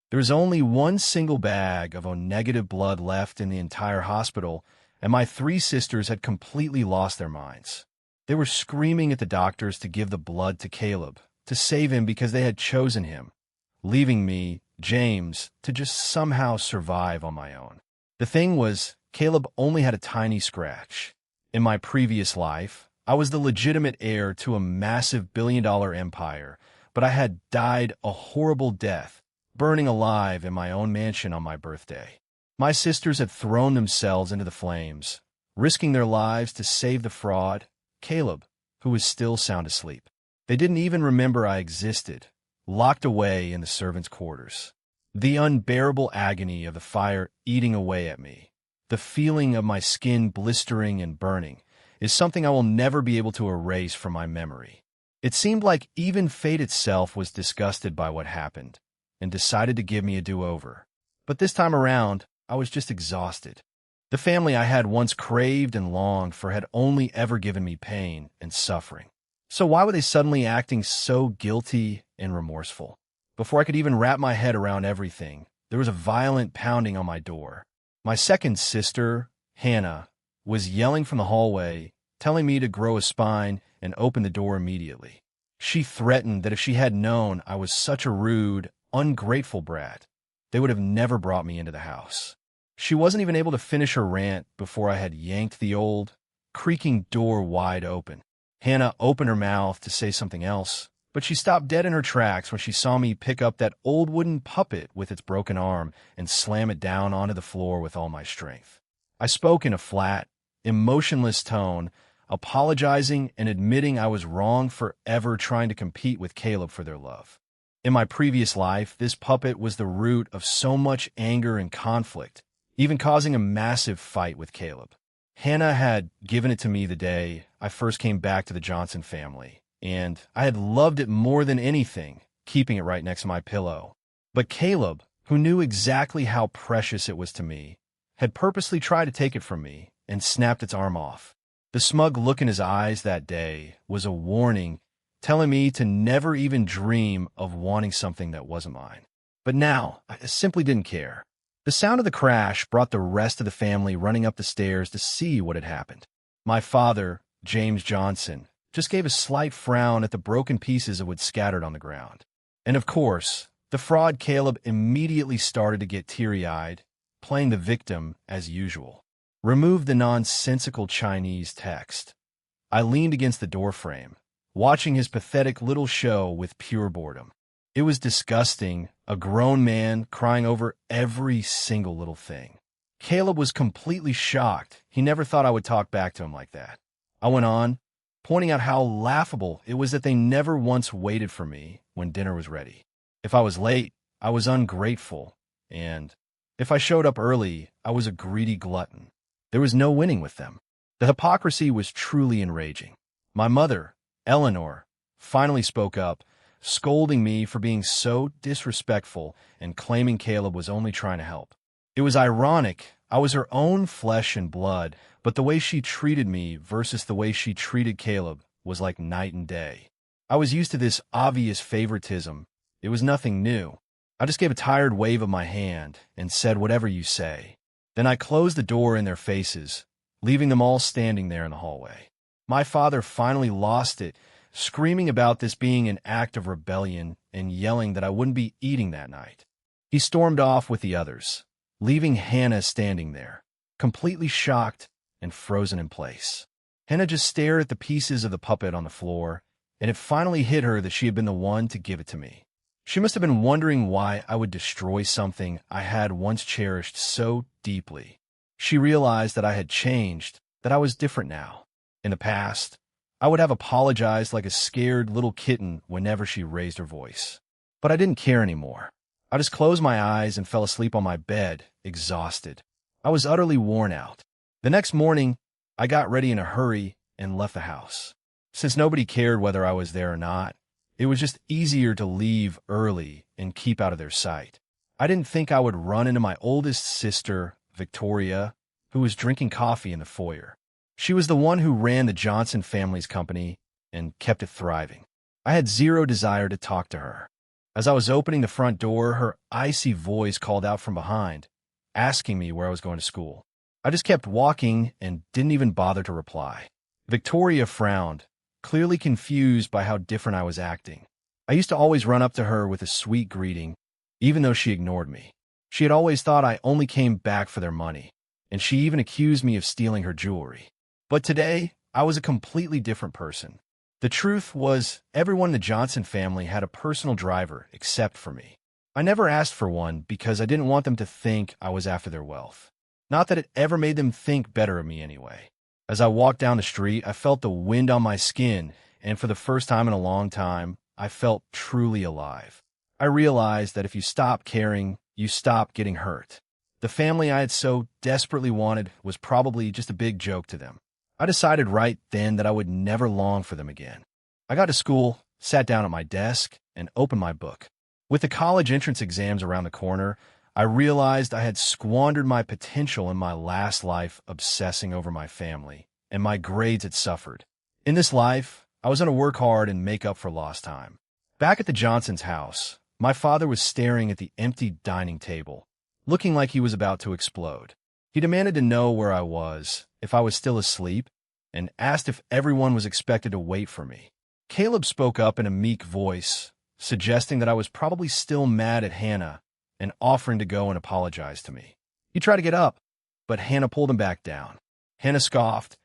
There was only one single bag of O-negative blood left in the entire hospital, and my three sisters had completely lost their minds. They were screaming at the doctors to give the blood to Caleb, to save him because they had chosen him, leaving me, James, to just somehow survive on my own. The thing was, Caleb only had a tiny scratch. In my previous life, I was the legitimate heir to a massive billion-dollar empire, but I had died a horrible death, burning alive in my own mansion on my birthday. My sisters had thrown themselves into the flames, risking their lives to save the fraud, Caleb, who was still sound asleep. They didn't even remember I existed, locked away in the servants' quarters. The unbearable agony of the fire eating away at me, the feeling of my skin blistering and burning, is something I will never be able to erase from my memory. It seemed like even fate itself was disgusted by what happened and decided to give me a do-over. But this time around, I was just exhausted. The family I had once craved and longed for had only ever given me pain and suffering. So why were they suddenly acting so guilty and remorseful? Before I could even wrap my head around everything, there was a violent pounding on my door. My second sister, Hannah, was yelling from the hallway, telling me to grow a spine and open the door immediately. She threatened that if she had known I was such a rude, ungrateful brat, they would have never brought me into the house. She wasn't even able to finish her rant before I had yanked the old, creaking door wide open. Hannah opened her mouth to say something else, but she stopped dead in her tracks when she saw me pick up that old wooden puppet with its broken arm and slam it down onto the floor with all my strength. I spoke in a flat, emotionless tone, apologizing and admitting I was wrong for ever trying to compete with Caleb for their love. In my previous life, this puppet was the root of so much anger and conflict, even causing a massive fight with Caleb. Hannah had given it to me the day I first came back to the Johnson family, and I had loved it more than anything, keeping it right next to my pillow. But Caleb, who knew exactly how precious it was to me, had purposely tried to take it from me and snapped its arm off. The smug look in his eyes that day was a warning, telling me to never even dream of wanting something that wasn't mine. But now, I simply didn't care. The sound of the crash brought the rest of the family running up the stairs to see what had happened. My father, James Johnson, just gave a slight frown at the broken pieces of wood scattered on the ground. And of course, the fraud Caleb immediately started to get teary-eyed, playing the victim as usual. Remove the nonsensical Chinese text. I leaned against the doorframe, watching his pathetic little show with pure boredom. It was disgusting, a grown man crying over every single little thing. Caleb was completely shocked. He never thought I would talk back to him like that. I went on, pointing out how laughable it was that they never once waited for me when dinner was ready. If I was late, I was ungrateful, and if I showed up early, I was a greedy glutton. There was no winning with them. The hypocrisy was truly enraging. My mother, Eleanor, finally spoke up, scolding me for being so disrespectful and claiming Caleb was only trying to help. It was ironic. I was her own flesh and blood, but the way she treated me versus the way she treated Caleb was like night and day. I was used to this obvious favoritism. It was nothing new. I just gave a tired wave of my hand and said whatever you say. Then I closed the door in their faces, leaving them all standing there in the hallway. My father finally lost it, screaming about this being an act of rebellion and yelling that I wouldn't be eating that night. He stormed off with the others, leaving Hannah standing there, completely shocked and frozen in place. Hannah just stared at the pieces of the puppet on the floor, and it finally hit her that she had been the one to give it to me. She must have been wondering why I would destroy something I had once cherished so deeply. She realized that I had changed, that I was different now. In the past, I would have apologized like a scared little kitten whenever she raised her voice. But I didn't care anymore. I just closed my eyes and fell asleep on my bed, exhausted. I was utterly worn out. The next morning, I got ready in a hurry and left the house. Since nobody cared whether I was there or not, it was just easier to leave early and keep out of their sight. I didn't think I would run into my oldest sister, Victoria, who was drinking coffee in the foyer. She was the one who ran the Johnson family's company and kept it thriving. I had zero desire to talk to her. As I was opening the front door, her icy voice called out from behind, asking me where I was going to school. I just kept walking and didn't even bother to reply. Victoria frowned, clearly confused by how different I was acting. I used to always run up to her with a sweet greeting, even though she ignored me. She had always thought I only came back for their money, and she even accused me of stealing her jewelry. But today, I was a completely different person. The truth was, everyone in the Johnson family had a personal driver except for me. I never asked for one because I didn't want them to think I was after their wealth. Not that it ever made them think better of me anyway. As I walked down the street, I felt the wind on my skin, and for the first time in a long time, I felt truly alive. I realized that if you stop caring, you stop getting hurt. The family I had so desperately wanted was probably just a big joke to them. I decided right then that I would never long for them again. I got to school, sat down at my desk, and opened my book. With the college entrance exams around the corner, I realized I had squandered my potential in my last life obsessing over my family, and my grades had suffered. In this life, I was going to work hard and make up for lost time. Back at the Johnsons' house, my father was staring at the empty dining table, looking like he was about to explode. He demanded to know where I was, if I was still asleep, and asked if everyone was expected to wait for me. Caleb spoke up in a meek voice, suggesting that I was probably still mad at Hannah and offering to go and apologize to me. He tried to get up, but Hannah pulled him back down. Hannah scoffed,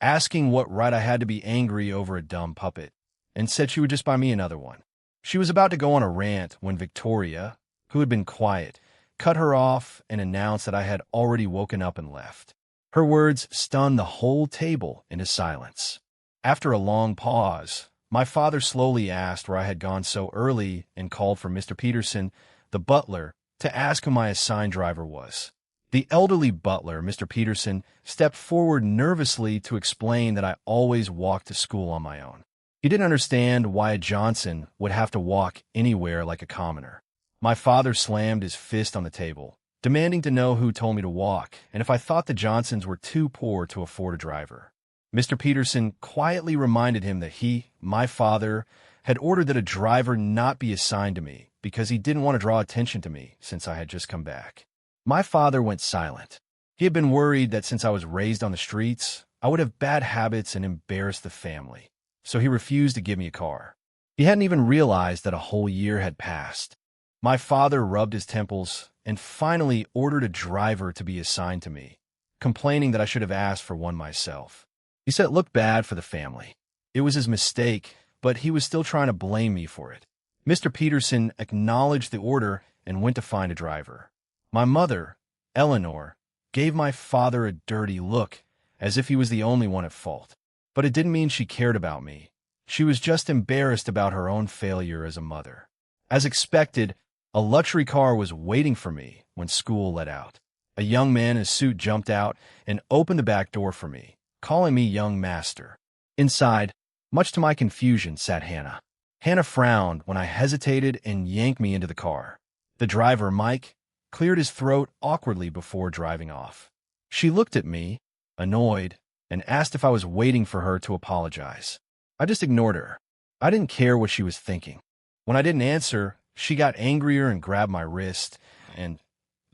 asking what right I had to be angry over a dumb puppet, and said she would just buy me another one. She was about to go on a rant when Victoria, who had been quiet, cut her off and announced that I had already woken up and left. Her words stunned the whole table into silence. After a long pause, my father slowly asked where I had gone so early and called for Mr. Peterson, the butler, to ask who my assigned driver was. The elderly butler, Mr. Peterson, stepped forward nervously to explain that I always walked to school on my own. He didn't understand why a Johnson would have to walk anywhere like a commoner. My father slammed his fist on the table, demanding to know who told me to walk and if I thought the Johnsons were too poor to afford a driver. Mr. Peterson quietly reminded him that he, my father, had ordered that a driver not be assigned to me because he didn't want to draw attention to me since I had just come back. My father went silent. He had been worried that since I was raised on the streets, I would have bad habits and embarrass the family, so he refused to give me a car. He hadn't even realized that a whole year had passed. My father rubbed his temples and finally ordered a driver to be assigned to me, complaining that I should have asked for one myself. He said it looked bad for the family. It was his mistake, but he was still trying to blame me for it. Mr. Peterson acknowledged the order and went to find a driver. My mother, Eleanor, gave my father a dirty look, as if he was the only one at fault. But it didn't mean she cared about me. She was just embarrassed about her own failure as a mother. As expected, a luxury car was waiting for me when school let out. A young man in a suit jumped out and opened the back door for me, calling me young master. Inside, much to my confusion, sat Hannah. Hannah frowned when I hesitated and yanked me into the car. The driver, Mike, cleared his throat awkwardly before driving off. She looked at me, annoyed, and asked if I was waiting for her to apologize. I just ignored her. I didn't care what she was thinking. When I didn't answer, she got angrier and grabbed my wrist, and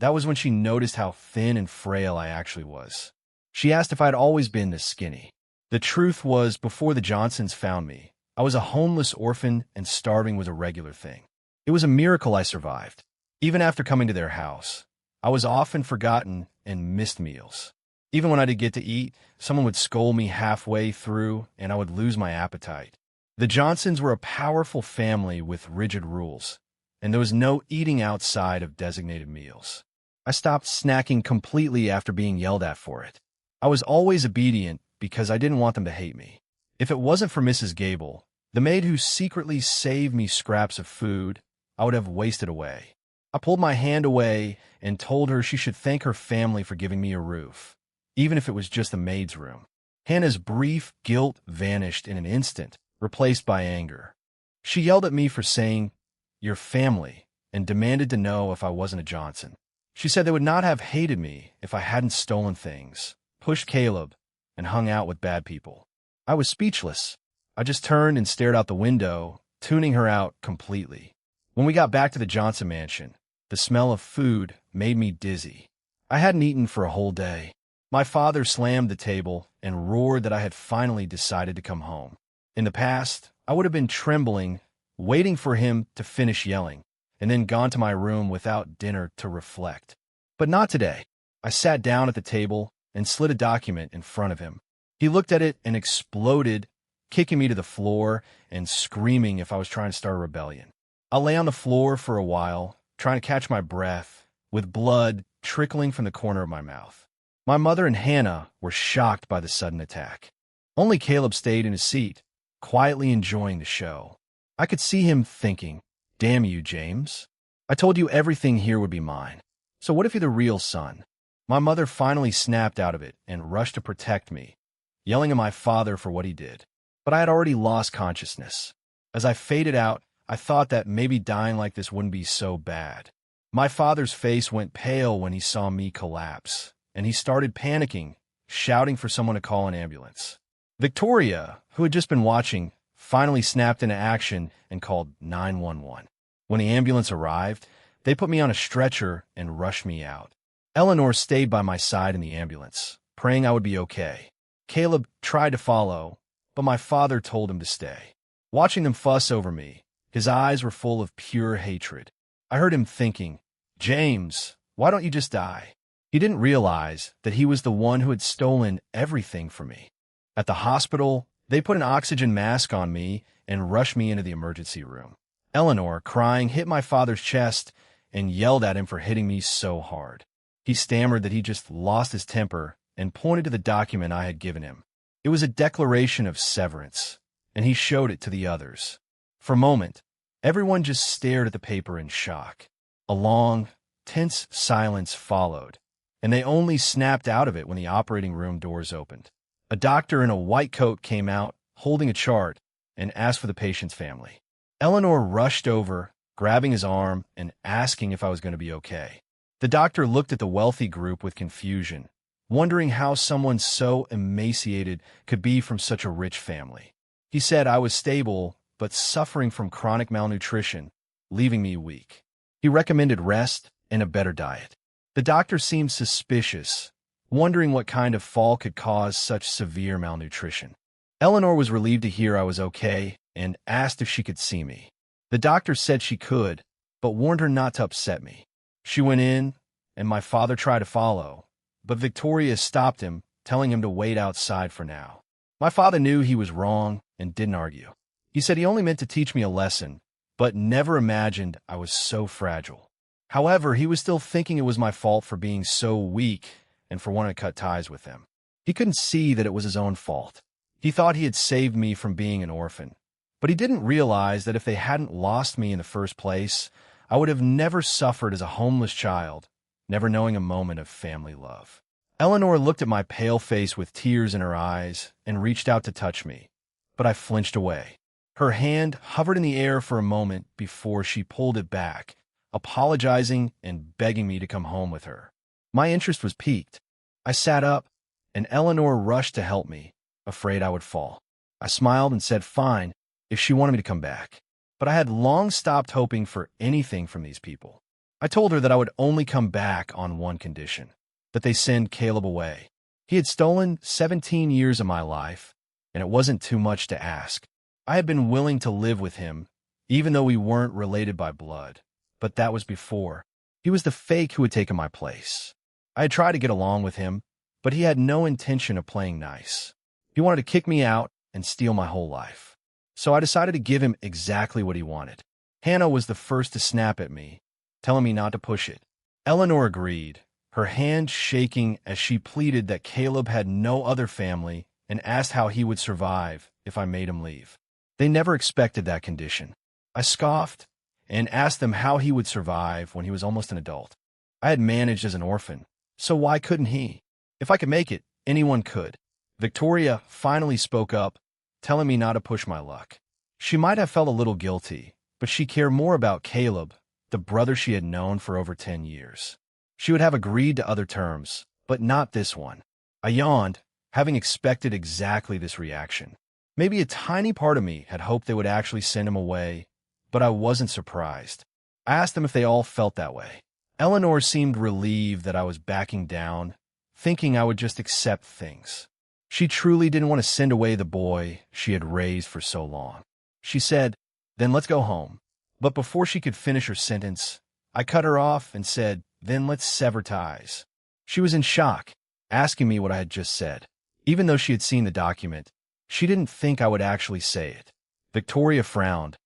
that was when she noticed how thin and frail I actually was. She asked if I'd always been this skinny. The truth was, before the Johnsons found me, I was a homeless orphan and starving was a regular thing. It was a miracle I survived. Even after coming to their house, I was often forgotten and missed meals. Even when I did get to eat, someone would scold me halfway through and I would lose my appetite. The Johnsons were a powerful family with rigid rules, and there was no eating outside of designated meals. I stopped snacking completely after being yelled at for it. I was always obedient because I didn't want them to hate me. If it wasn't for Mrs. Gable, the maid who secretly saved me scraps of food, I would have wasted away. I pulled my hand away and told her she should thank her family for giving me a roof, even if it was just the maid's room. Hannah's brief guilt vanished in an instant, replaced by anger. She yelled at me for saying, "Your family," and demanded to know if I wasn't a Johnson. She said they would not have hated me if I hadn't stolen things, pushed Caleb, and hung out with bad people. I was speechless. I just turned and stared out the window, tuning her out completely. When we got back to the Johnson mansion, the smell of food made me dizzy. I hadn't eaten for a whole day. My father slammed the table and roared that I had finally decided to come home. In the past, I would have been trembling, waiting for him to finish yelling, and then gone to my room without dinner to reflect. But not today. I sat down at the table and slid a document in front of him. He looked at it and exploded, kicking me to the floor and screaming if I was trying to start a rebellion. I lay on the floor for a while, trying to catch my breath, with blood trickling from the corner of my mouth. My mother and Hannah were shocked by the sudden attack. Only Caleb stayed in his seat, quietly enjoying the show. I could see him thinking, "Damn you, James. I told you everything here would be mine. So what if you're the real son?" My mother finally snapped out of it and rushed to protect me, yelling at my father for what he did. But I had already lost consciousness. As I faded out, I thought that maybe dying like this wouldn't be so bad. My father's face went pale when he saw me collapse, and he started panicking, shouting for someone to call an ambulance. Victoria, who had just been watching, finally snapped into action and called 911. When the ambulance arrived, they put me on a stretcher and rushed me out. Eleanor stayed by my side in the ambulance, praying I would be okay. Caleb tried to follow, but my father told him to stay. Watching them fuss over me, his eyes were full of pure hatred. I heard him thinking, "James, why don't you just die?" He didn't realize that he was the one who had stolen everything from me. At the hospital, they put an oxygen mask on me and rushed me into the emergency room. Eleanor, crying, hit my father's chest and yelled at him for hitting me so hard. He stammered that he just lost his temper and pointed to the document I had given him. It was a declaration of severance, and he showed it to the others. For a moment, everyone just stared at the paper in shock. A long, tense silence followed, and they only snapped out of it when the operating room doors opened. A doctor in a white coat came out, holding a chart, and asked for the patient's family. Eleanor rushed over, grabbing his arm and asking if I was going to be okay. The doctor looked at the wealthy group with confusion, wondering how someone so emaciated could be from such a rich family. He said I was stable, but suffering from chronic malnutrition, leaving me weak. He recommended rest and a better diet. The doctor seemed suspicious, wondering what kind of fall could cause such severe malnutrition. Eleanor was relieved to hear I was okay and asked if she could see me. The doctor said she could, but warned her not to upset me. She went in, and my father tried to follow, but Victoria stopped him, telling him to wait outside for now. My father knew he was wrong and didn't argue. He said he only meant to teach me a lesson, but never imagined I was so fragile. However, he was still thinking it was my fault for being so weak and for wanting to cut ties with them. He couldn't see that it was his own fault. He thought he had saved me from being an orphan, but he didn't realize that if they hadn't lost me in the first place, I would have never suffered as a homeless child, never knowing a moment of family love. Eleanor looked at my pale face with tears in her eyes and reached out to touch me, but I flinched away. Her hand hovered in the air for a moment before she pulled it back, apologizing and begging me to come home with her. My interest was piqued. I sat up, and Eleanor rushed to help me, afraid I would fall. I smiled and said fine if she wanted me to come back, but I had long stopped hoping for anything from these people. I told her that I would only come back on one condition, that they send Caleb away. He had stolen 17 years of my life, and it wasn't too much to ask. I had been willing to live with him, even though we weren't related by blood, but that was before. He was the fake who had taken my place. I had tried to get along with him, but he had no intention of playing nice. He wanted to kick me out and steal my whole life. So I decided to give him exactly what he wanted. Hannah was the first to snap at me, telling me not to push it. Eleanor agreed, her hand shaking as she pleaded that Caleb had no other family and asked how he would survive if I made him leave. They never expected that condition. I scoffed and asked them how he would survive when he was almost an adult. I had managed as an orphan, so why couldn't he? If I could make it, anyone could. Victoria finally spoke up, telling me not to push my luck. She might have felt a little guilty, but she cared more about Caleb, the brother she had known for over 10 years. She would have agreed to other terms, but not this one. I yawned, having expected exactly this reaction. Maybe a tiny part of me had hoped they would actually send him away, but I wasn't surprised. I asked them if they all felt that way. Eleanor seemed relieved that I was backing down, thinking I would just accept things. She truly didn't want to send away the boy she had raised for so long. She said, "Then let's go home." But before she could finish her sentence, I cut her off and said, "Then let's sever ties." She was in shock, asking me what I had just said. Even though she had seen the document, she didn't think I would actually say it. Victoria frowned,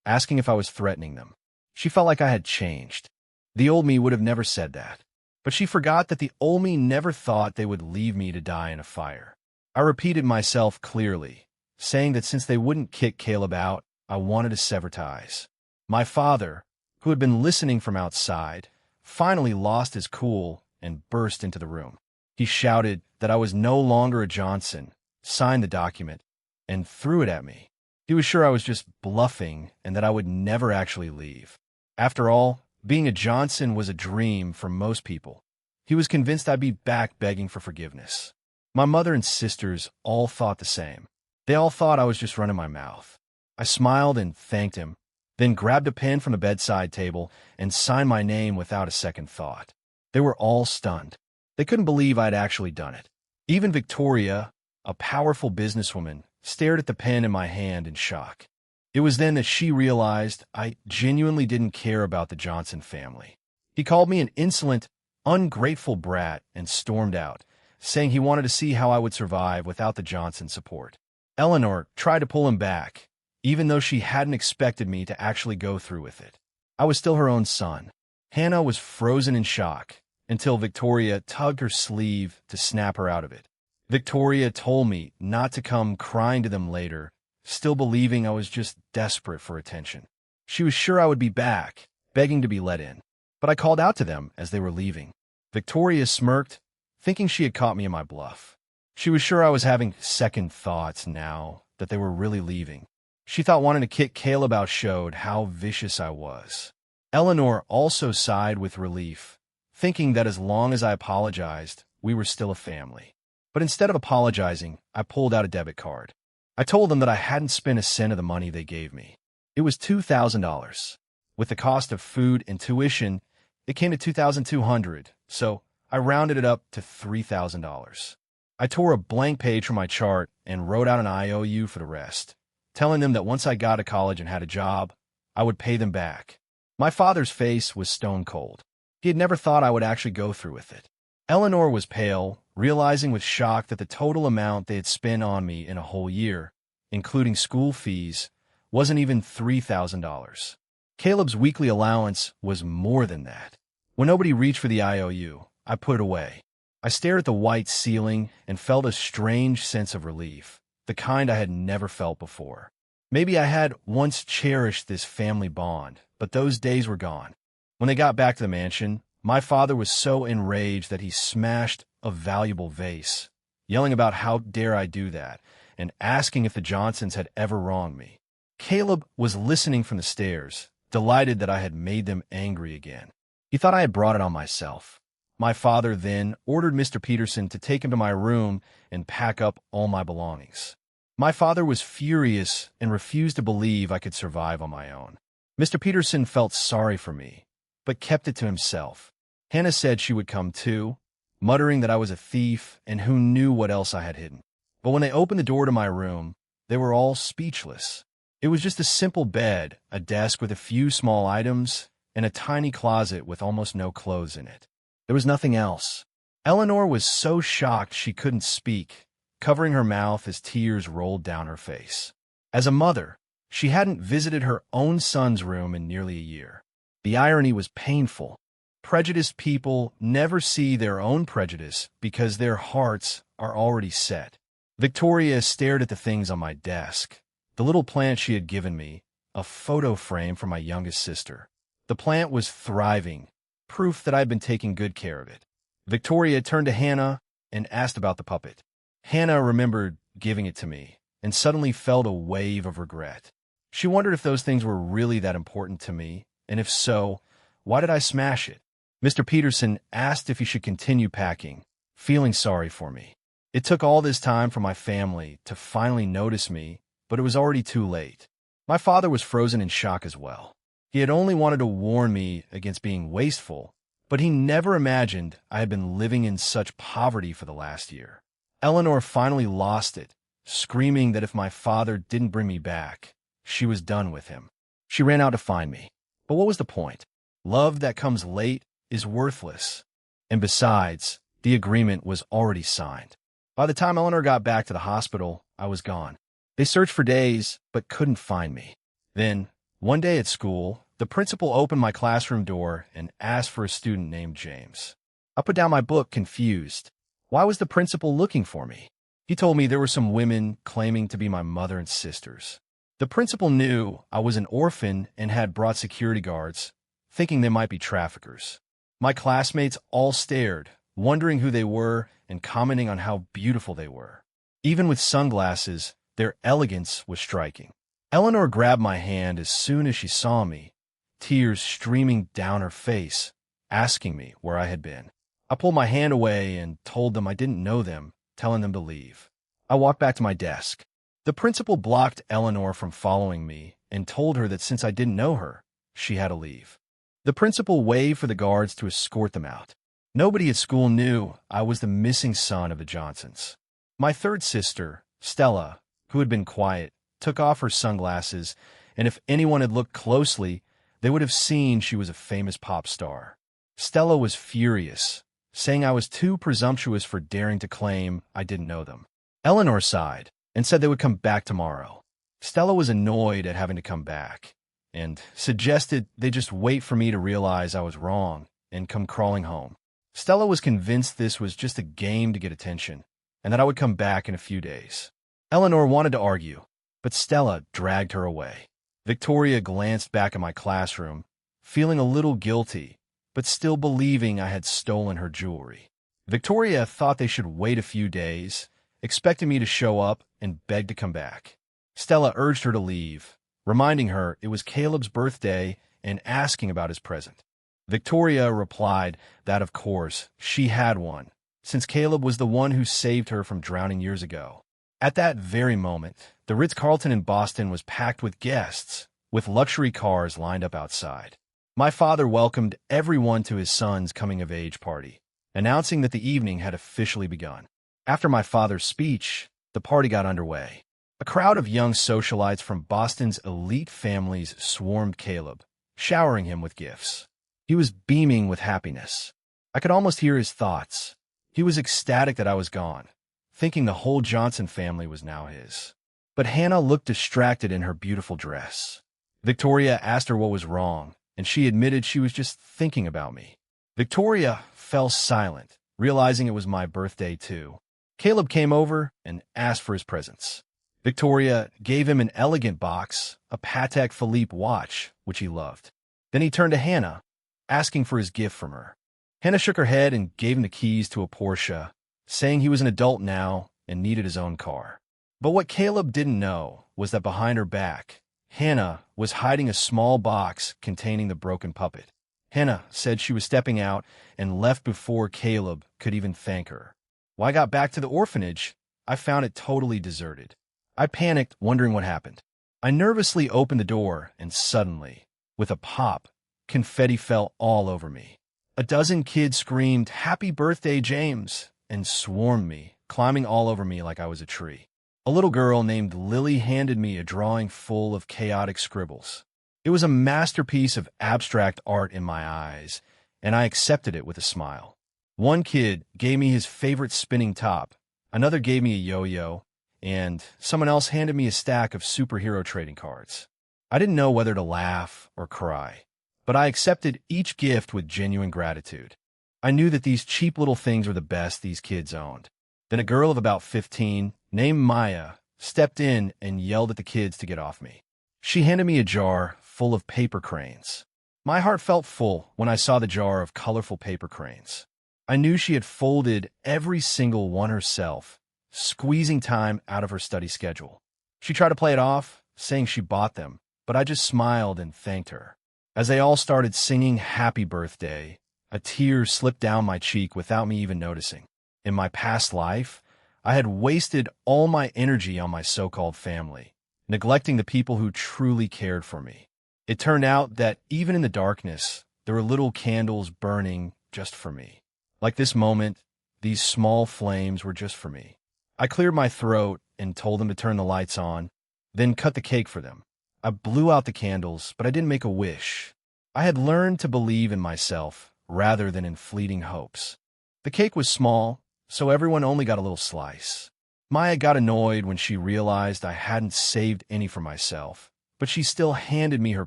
asking if I was threatening them. She felt like I had changed. The old me would have never said that. But she forgot that the old me never thought they would leave me to die in a fire. I repeated myself clearly, saying that since they wouldn't kick Caleb out, I wanted to sever ties. My father, who had been listening from outside, finally lost his cool and burst into the room. He shouted that I was no longer a Johnson, signed the document, and threw it at me. He was sure I was just bluffing and that I would never actually leave. After all, being a Johnson was a dream for most people. He was convinced I'd be back begging for forgiveness. My mother and sisters all thought the same. They all thought I was just running my mouth. I smiled and thanked him, then grabbed a pen from the bedside table and signed my name without a second thought. They were all stunned. They couldn't believe I'd actually done it. Even Victoria, a powerful businesswoman, stared at the pen in my hand in shock. It was then that she realized I genuinely didn't care about the Johnson family. He called me an insolent, ungrateful brat and stormed out, saying he wanted to see how I would survive without the Johnson support. Eleanor tried to pull him back, even though she hadn't expected me to actually go through with it. I was still her own son. Hannah was frozen in shock until Victoria tugged her sleeve to snap her out of it. Victoria told me not to come crying to them later, still believing I was just desperate for attention. She was sure I would be back, begging to be let in. But I called out to them as they were leaving. Victoria smirked, thinking she had caught me in my bluff. She was sure I was having second thoughts now that they were really leaving. She thought wanting to kick Caleb out showed how vicious I was. Eleanor also sighed with relief, thinking that as long as I apologized, we were still a family. But instead of apologizing, I pulled out a debit card. I told them that I hadn't spent a cent of the money they gave me. It was $2,000. With the cost of food and tuition, it came to $2,200, so I rounded it up to $3,000. I tore a blank page from my chart and wrote out an IOU for the rest, telling them that once I got to college and had a job, I would pay them back. My father's face was stone cold. He had never thought I would actually go through with it. Eleanor was pale, realizing with shock that the total amount they had spent on me in a whole year, including school fees, wasn't even $3,000. Caleb's weekly allowance was more than that. When nobody reached for the IOU, I put it away. I stared at the white ceiling and felt a strange sense of relief, the kind I had never felt before. Maybe I had once cherished this family bond, but those days were gone. When they got back to the mansion, my father was so enraged that he smashed a valuable vase, yelling about how dare I do that, and asking if the Johnsons had ever wronged me. Caleb was listening from the stairs, delighted that I had made them angry again. He thought I had brought it on myself. My father then ordered Mr. Peterson to take him to my room and pack up all my belongings. My father was furious and refused to believe I could survive on my own. Mr. Peterson felt sorry for me, but kept it to himself. Hannah said she would come too, muttering that I was a thief and who knew what else I had hidden. But when they opened the door to my room, they were all speechless. It was just a simple bed, a desk with a few small items, and a tiny closet with almost no clothes in it. There was nothing else. Eleanor was so shocked she couldn't speak, covering her mouth as tears rolled down her face. As a mother, she hadn't visited her own son's room in nearly a year. The irony was painful. Prejudiced people never see their own prejudice because their hearts are already set. Victoria stared at the things on my desk. The little plant she had given me, a photo frame for my youngest sister. The plant was thriving, proof that I'd been taking good care of it. Victoria turned to Hannah and asked about the puppet. Hannah remembered giving it to me and suddenly felt a wave of regret. She wondered if those things were really that important to me, and if so, why did I smash it? Mr. Peterson asked if he should continue packing, feeling sorry for me. It took all this time for my family to finally notice me, but it was already too late. My father was frozen in shock as well. He had only wanted to warn me against being wasteful, but he never imagined I had been living in such poverty for the last year. Eleanor finally lost it, screaming that if my father didn't bring me back, she was done with him. She ran out to find me. But what was the point? Love that comes late is worthless. And besides, the agreement was already signed. By the time Eleanor got back to the hospital, I was gone. They searched for days, but couldn't find me. Then, one day at school, the principal opened my classroom door and asked for a student named James. I put down my book, confused. Why was the principal looking for me? He told me there were some women claiming to be my mother and sisters. The principal knew I was an orphan and had brought security guards, thinking they might be traffickers. My classmates all stared, wondering who they were and commenting on how beautiful they were. Even with sunglasses, their elegance was striking. Eleanor grabbed my hand as soon as she saw me, tears streaming down her face, asking me where I had been. I pulled my hand away and told them I didn't know them, telling them to leave. I walked back to my desk. The principal blocked Eleanor from following me and told her that since I didn't know her, she had to leave. The principal waved for the guards to escort them out. Nobody at school knew I was the missing son of the Johnsons. My third sister, Stella, who had been quiet, took off her sunglasses, and if anyone had looked closely, they would have seen she was a famous pop star. Stella was furious, saying I was too presumptuous for daring to claim I didn't know them. Eleanor sighed and said they would come back tomorrow. Stella was annoyed at having to come back and suggested they just wait for me to realize I was wrong and come crawling home. Stella was convinced this was just a game to get attention and that I would come back in a few days. Eleanor wanted to argue, but Stella dragged her away. Victoria glanced back at my classroom, feeling a little guilty, but still believing I had stolen her jewelry. Victoria thought they should wait a few days, expecting me to show up and beg to come back. Stella urged her to leave, reminding her it was Caleb's birthday and asking about his present. Victoria replied that, of course, she had one, since Caleb was the one who saved her from drowning years ago. At that very moment, the Ritz-Carlton in Boston was packed with guests, with luxury cars lined up outside. My father welcomed everyone to his son's coming-of-age party, announcing that the evening had officially begun. After my father's speech, the party got underway. A crowd of young socialites from Boston's elite families swarmed Caleb, showering him with gifts. He was beaming with happiness. I could almost hear his thoughts. He was ecstatic that I was gone, thinking the whole Johnson family was now his. But Hannah looked distracted in her beautiful dress. Victoria asked her what was wrong, and she admitted she was just thinking about me. Victoria fell silent, realizing it was my birthday too. Caleb came over and asked for his presents. Victoria gave him an elegant box, a Patek Philippe watch, which he loved. Then he turned to Hannah, asking for his gift from her. Hannah shook her head and gave him the keys to a Porsche, saying he was an adult now and needed his own car. But what Caleb didn't know was that behind her back, Hannah was hiding a small box containing the broken puppet. Hannah said she was stepping out and left before Caleb could even thank her. When I got back to the orphanage, I found it totally deserted. I panicked, wondering what happened. I nervously opened the door, and suddenly, with a pop, confetti fell all over me. A dozen kids screamed, "Happy birthday, James!" and swarmed me, climbing all over me like I was a tree. A little girl named Lily handed me a drawing full of chaotic scribbles. It was a masterpiece of abstract art in my eyes, and I accepted it with a smile. One kid gave me his favorite spinning top, another gave me a yo-yo, and someone else handed me a stack of superhero trading cards. I didn't know whether to laugh or cry, but I accepted each gift with genuine gratitude. I knew that these cheap little things were the best these kids owned. Then a girl of about 15, named Maya, stepped in and yelled at the kids to get off me. She handed me a jar full of paper cranes. My heart felt full when I saw the jar of colorful paper cranes. I knew she had folded every single one herself, squeezing time out of her study schedule. She tried to play it off, saying she bought them, but I just smiled and thanked her. As they all started singing Happy Birthday, a tear slipped down my cheek without me even noticing. In my past life, I had wasted all my energy on my so-called family, neglecting the people who truly cared for me. It turned out that even in the darkness, there were little candles burning just for me. Like this moment, these small flames were just for me. I cleared my throat and told them to turn the lights on, then cut the cake for them. I blew out the candles, but I didn't make a wish. I had learned to believe in myself rather than in fleeting hopes. The cake was small, so everyone only got a little slice. Maya got annoyed when she realized I hadn't saved any for myself, but she still handed me her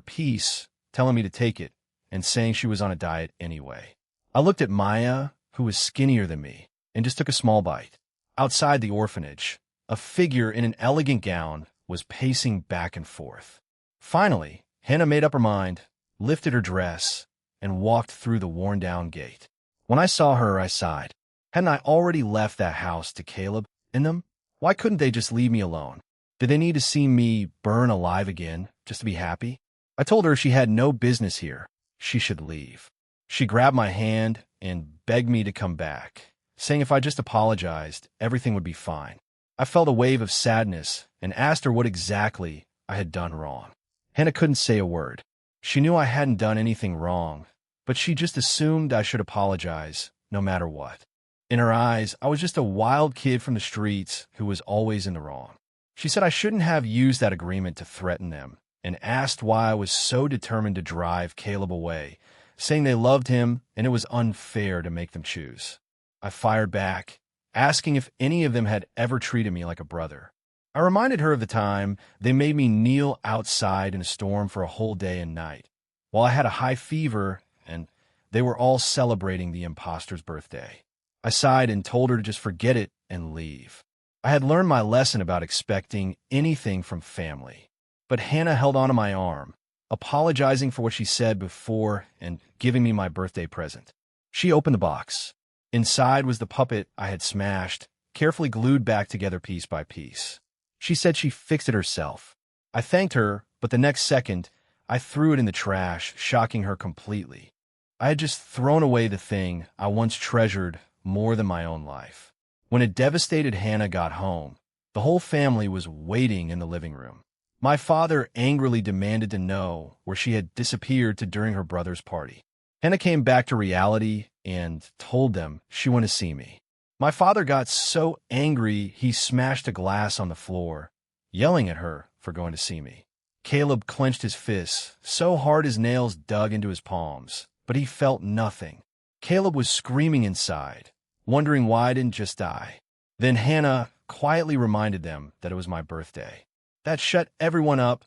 piece, telling me to take it, and saying she was on a diet anyway. I looked at Maya, who was skinnier than me, and just took a small bite. Outside the orphanage, a figure in an elegant gown was pacing back and forth. Finally, Hannah made up her mind, lifted her dress, and walked through the worn-down gate. When I saw her, I sighed. Hadn't I already left that house to Caleb in them? Why couldn't they just leave me alone? Did they need to see me burn alive again just to be happy? I told her she had no business here. She should leave. She grabbed my hand and begged me to come back, saying if I just apologized, everything would be fine. I felt a wave of sadness and asked her what exactly I had done wrong. Hannah couldn't say a word. She knew I hadn't done anything wrong, but she just assumed I should apologize no matter what. In her eyes, I was just a wild kid from the streets who was always in the wrong. She said I shouldn't have used that agreement to threaten them, and asked why I was so determined to drive Caleb away, saying they loved him and it was unfair to make them choose. I fired back, asking if any of them had ever treated me like a brother. I reminded her of the time they made me kneel outside in a storm for a whole day and night, while I had a high fever and they were all celebrating the imposter's birthday. I sighed and told her to just forget it and leave. I had learned my lesson about expecting anything from family. But Hannah held onto my arm, apologizing for what she said before and giving me my birthday present. She opened the box. Inside was the puppet I had smashed, carefully glued back together piece by piece. She said she fixed it herself. I thanked her, but the next second, I threw it in the trash, shocking her completely. I had just thrown away the thing I once treasured more than my own life. When a devastated Hannah got home, the whole family was waiting in the living room. My father angrily demanded to know where she had disappeared to during her brother's party. Hannah came back to reality and told them she wanted to see me. My father got so angry he smashed a glass on the floor, yelling at her for going to see me. Caleb clenched his fists so hard his nails dug into his palms, but he felt nothing. Caleb was screaming inside, wondering why I didn't just die. Then Hannah quietly reminded them that it was my birthday. That shut everyone up,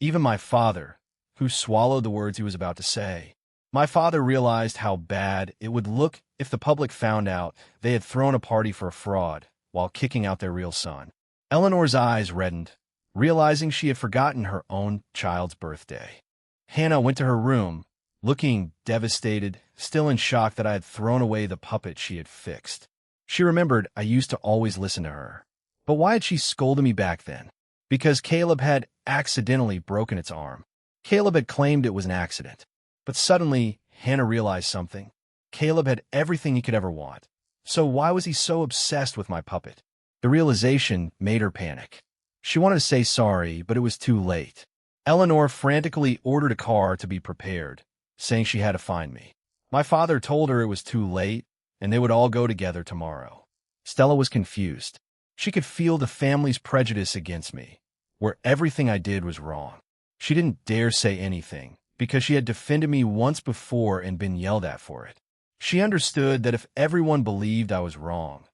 even my father, who swallowed the words he was about to say. My father realized how bad it would look if the public found out they had thrown a party for a fraud while kicking out their real son. Eleanor's eyes reddened, realizing she had forgotten her own child's birthday. Hannah went to her room, looking devastated, still in shock that I had thrown away the puppet she had fixed. She remembered I used to always listen to her. But why had she scolded me back then? Because Caleb had accidentally broken its arm. Caleb had claimed it was an accident. But suddenly, Hannah realized something. Caleb had everything he could ever want. So why was he so obsessed with my puppet? The realization made her panic. She wanted to say sorry, but it was too late. Eleanor frantically ordered a car to be prepared, saying she had to find me. My father told her it was too late, and they would all go together tomorrow. Stella was confused. She could feel the family's prejudice against me, where everything I did was wrong. She didn't dare say anything, because she had defended me once before and been yelled at for it. She understood that if everyone believed I was wrong,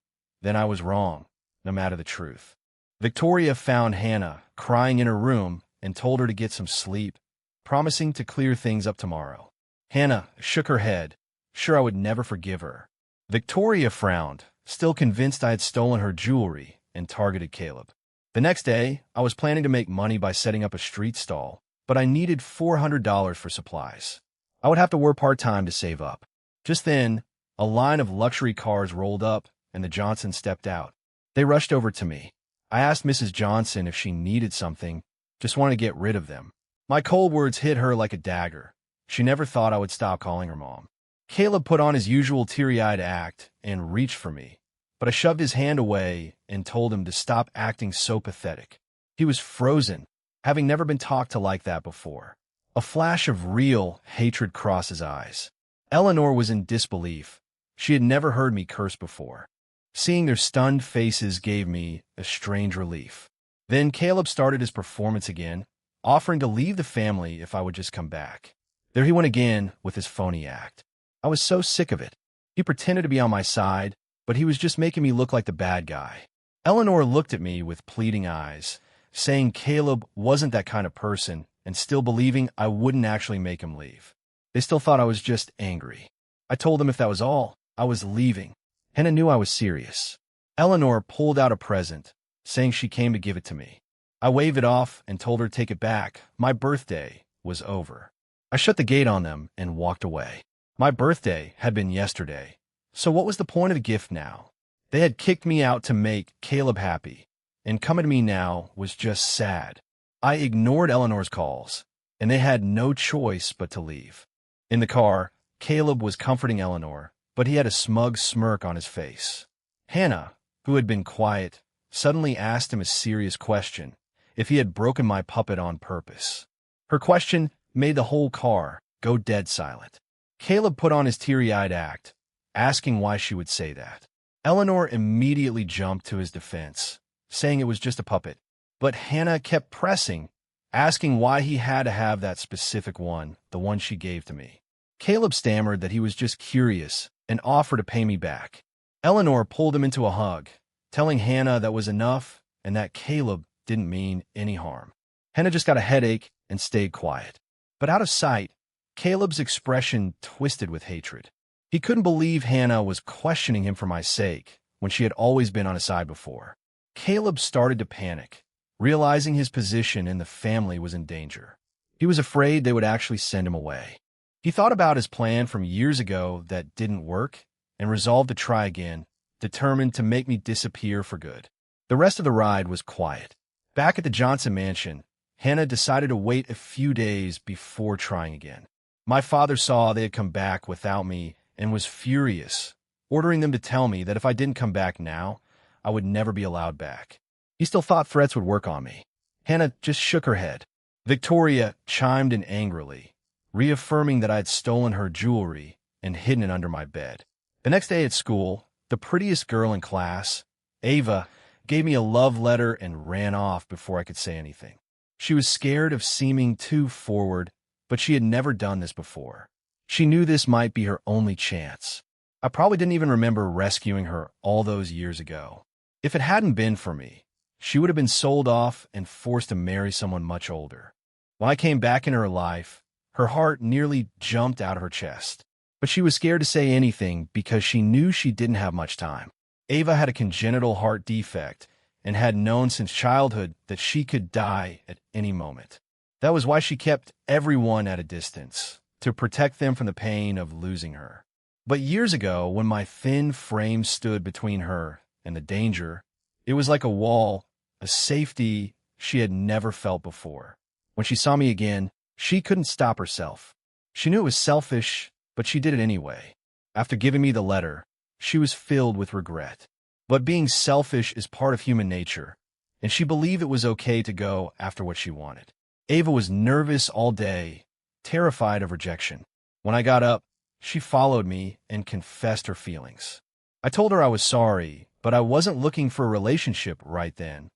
then I was wrong, no matter the truth. Victoria found Hannah crying in her room and told her to get some sleep, promising to clear things up tomorrow. Hannah shook her head, sure I would never forgive her. Victoria frowned, still convinced I had stolen her jewelry and targeted Caleb. The next day, I was planning to make money by setting up a street stall, but I needed $400 for supplies. I would have to work part-time to save up. Just then, a line of luxury cars rolled up, and the Johnsons stepped out. They rushed over to me. I asked Mrs. Johnson if she needed something, just wanted to get rid of them. My cold words hit her like a dagger. She never thought I would stop calling her mom. Caleb put on his usual teary-eyed act and reached for me, but I shoved his hand away and told him to stop acting so pathetic. He was frozen, having never been talked to like that before. A flash of real hatred crossed his eyes. Eleanor was in disbelief. She had never heard me curse before. Seeing their stunned faces gave me a strange relief. Then Caleb started his performance again, offering to leave the family if I would just come back. There he went again with his phony act. I was so sick of it. He pretended to be on my side, but he was just making me look like the bad guy. Eleanor looked at me with pleading eyes, saying Caleb wasn't that kind of person and still believing I wouldn't actually make him leave. They still thought I was just angry. I told them if that was all, I was leaving. Hannah knew I was serious. Eleanor pulled out a present, saying she came to give it to me. I waved it off and told her to take it back. My birthday was over. I shut the gate on them and walked away. My birthday had been yesterday, so what was the point of the gift now? They had kicked me out to make Caleb happy, and coming to me now was just sad. I ignored Eleanor's calls, and they had no choice but to leave. In the car, Caleb was comforting Eleanor, but he had a smug smirk on his face. Hannah, who had been quiet, suddenly asked him a serious question, if he had broken my puppet on purpose. Her question made the whole car go dead silent. Caleb put on his teary-eyed act, asking why she would say that. Eleanor immediately jumped to his defense, saying it was just a puppet. But Hannah kept pressing, asking why he had to have that specific one, the one she gave to me. Caleb stammered that he was just curious and offered to pay me back. Eleanor pulled him into a hug, telling Hannah that was enough and that Caleb didn't mean any harm. Hannah just got a headache and stayed quiet. But out of sight, Caleb's expression twisted with hatred. He couldn't believe Hannah was questioning him for my sake when she had always been on his side before. Caleb started to panic, realizing his position in the family was in danger. He was afraid they would actually send him away. He thought about his plan from years ago that didn't work and resolved to try again, determined to make me disappear for good. The rest of the ride was quiet. Back at the Johnson mansion, Hannah decided to wait a few days before trying again. My father saw they had come back without me and was furious, ordering them to tell me that if I didn't come back now, I would never be allowed back. He still thought threats would work on me. Hannah just shook her head. Victoria chimed in angrily, reaffirming that I had stolen her jewelry and hidden it under my bed. The next day at school, the prettiest girl in class, Ava, gave me a love letter and ran off before I could say anything. She was scared of seeming too forward, but she had never done this before. She knew this might be her only chance. I probably didn't even remember rescuing her all those years ago. If it hadn't been for me, she would have been sold off and forced to marry someone much older. When I came back into her life, her heart nearly jumped out of her chest. But she was scared to say anything because she knew she didn't have much time. Ava had a congenital heart defect and had known since childhood that she could die at any moment. That was why she kept everyone at a distance, to protect them from the pain of losing her. But years ago, when my thin frame stood between her and the danger, it was like a wall, a safety she had never felt before. When she saw me again, she couldn't stop herself. She knew it was selfish, but she did it anyway. After giving me the letter, she was filled with regret. But being selfish is part of human nature, and she believed it was okay to go after what she wanted. Ava was nervous all day, terrified of rejection. When I got up, she followed me and confessed her feelings. I told her I was sorry, but I wasn't looking for a relationship right then,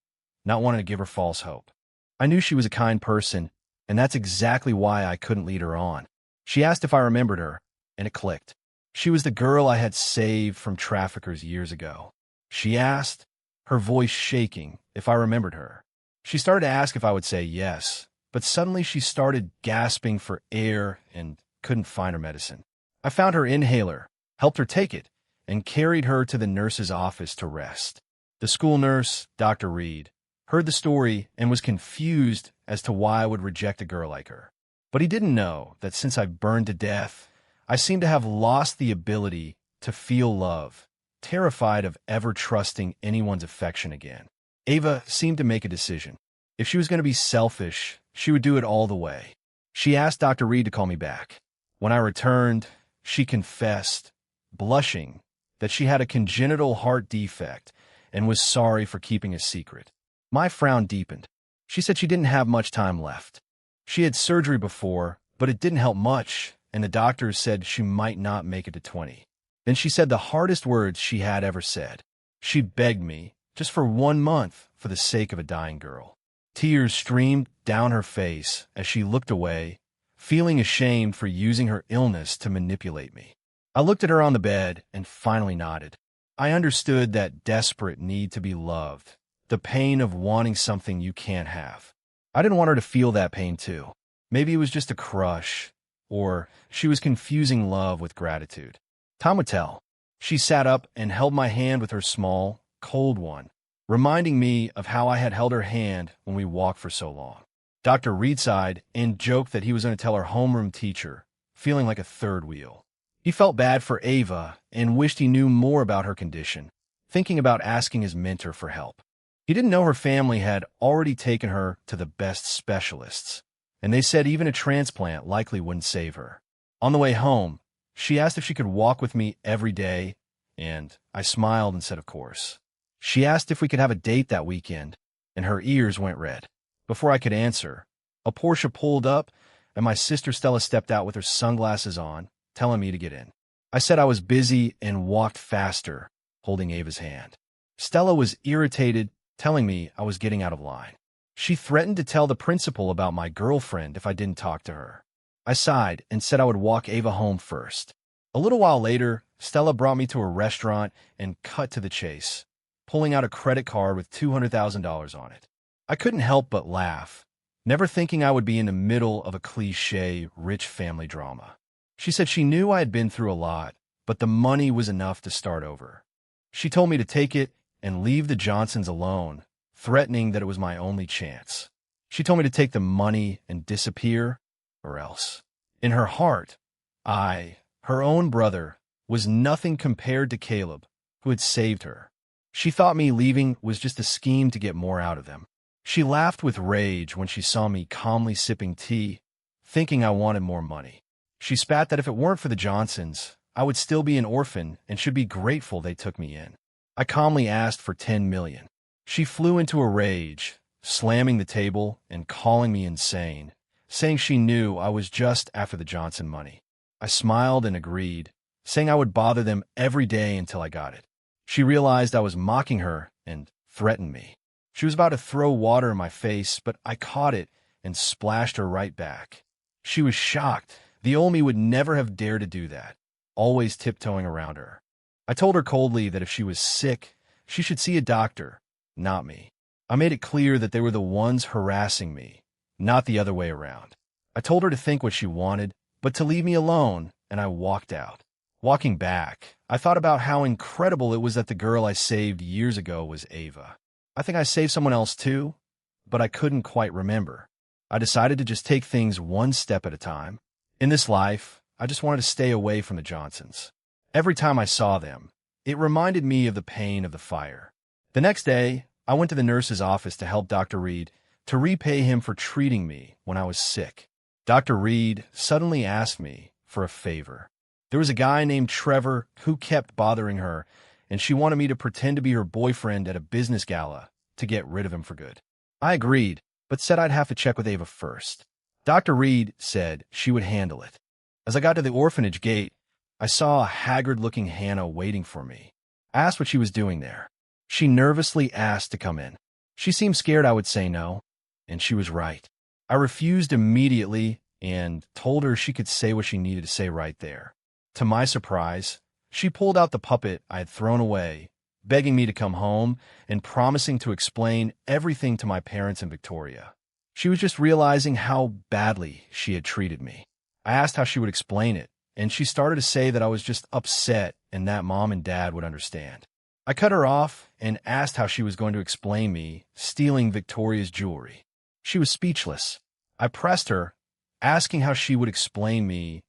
not wanting to give her false hope. I knew she was a kind person, and that's exactly why I couldn't lead her on. She asked if I remembered her, and it clicked. She was the girl I had saved from traffickers years ago. She asked, her voice shaking, if I remembered her. She started to ask if I would say yes, but suddenly she started gasping for air and couldn't find her medicine. I found her inhaler, helped her take it, and carried her to the nurse's office to rest. The school nurse, Dr. Reed, heard the story and was confused as to why I would reject a girl like her. But he didn't know that since I burned to death, I seemed to have lost the ability to feel love, terrified of ever trusting anyone's affection again. Ava seemed to make a decision. If she was going to be selfish, she would do it all the way. She asked Dr. Reed to call me back. When I returned, she confessed, blushing, that she had a congenital heart defect and was sorry for keeping a secret. My frown deepened. She said she didn't have much time left. She had surgery before, but it didn't help much, and the doctors said she might not make it to 20. Then she said the hardest words she had ever said. She begged me, just for 1 month, for the sake of a dying girl. Tears streamed down her face as she looked away, feeling ashamed for using her illness to manipulate me. I looked at her on the bed and finally nodded. I understood that desperate need to be loved, the pain of wanting something you can't have. I didn't want her to feel that pain too. Maybe it was just a crush, or she was confusing love with gratitude. Time would tell. She sat up and held my hand with her small, cold one, reminding me of how I had held her hand when we walked for so long. Dr. Reed sighed and joked that he was going to tell her homeroom teacher, feeling like a third wheel. He felt bad for Ava and wished he knew more about her condition, thinking about asking his mentor for help. He didn't know her family had already taken her to the best specialists, and they said even a transplant likely wouldn't save her. On the way home, she asked if she could walk with me every day, and I smiled and said of course. She asked if we could have a date that weekend, and her ears went red. Before I could answer, a Porsche pulled up, and my sister Stella stepped out with her sunglasses on, telling me to get in. I said I was busy and walked faster, holding Ava's hand. Stella was irritated, telling me I was getting out of line. She threatened to tell the principal about my girlfriend if I didn't talk to her. I sighed and said I would walk Ava home first. A little while later, Stella brought me to a restaurant and cut to the chase, pulling out a credit card with $200,000 on it. I couldn't help but laugh, never thinking I would be in the middle of a cliché rich family drama. She said she knew I had been through a lot, but the money was enough to start over. She told me to take it and leave the Johnsons alone, threatening that it was my only chance. She told me to take the money and disappear, or else. In her heart, I, her own brother, was nothing compared to Caleb, who had saved her. She thought me leaving was just a scheme to get more out of them. She laughed with rage when she saw me calmly sipping tea, thinking I wanted more money. She spat that if it weren't for the Johnsons, I would still be an orphan and should be grateful they took me in. I calmly asked for $10 million. She flew into a rage, slamming the table and calling me insane, saying she knew I was just after the Johnson money. I smiled and agreed, saying I would bother them every day until I got it. She realized I was mocking her and threatened me. She was about to throw water in my face, but I caught it and splashed her right back. She was shocked. The old me would never have dared to do that, always tiptoeing around her. I told her coldly that if she was sick, she should see a doctor, not me. I made it clear that they were the ones harassing me, not the other way around. I told her to think what she wanted, but to leave me alone, and I walked out. Walking back, I thought about how incredible it was that the girl I saved years ago was Ava. I think I saved someone else too, but I couldn't quite remember. I decided to just take things one step at a time. In this life, I just wanted to stay away from the Johnsons. Every time I saw them, it reminded me of the pain of the fire. The next day, I went to the nurse's office to help Dr. Reed to repay him for treating me when I was sick. Dr. Reed suddenly asked me for a favor. There was a guy named Trevor who kept bothering her, and she wanted me to pretend to be her boyfriend at a business gala to get rid of him for good. I agreed, but said I'd have to check with Ava first. Dr. Reed said she would handle it. As I got to the orphanage gate, I saw a haggard-looking Hannah waiting for me. I asked what she was doing there. She nervously asked to come in. She seemed scared I would say no, and she was right. I refused immediately and told her she could say what she needed to say right there. To my surprise, she pulled out the puppet I had thrown away, begging me to come home and promising to explain everything to my parents in Victoria. She was just realizing how badly she had treated me. I asked how she would explain it, and she started to say that I was just upset and that Mom and Dad would understand. I cut her off and asked how she was going to explain me stealing Victoria's jewelry. She was speechless. I pressed her, asking how she would explain me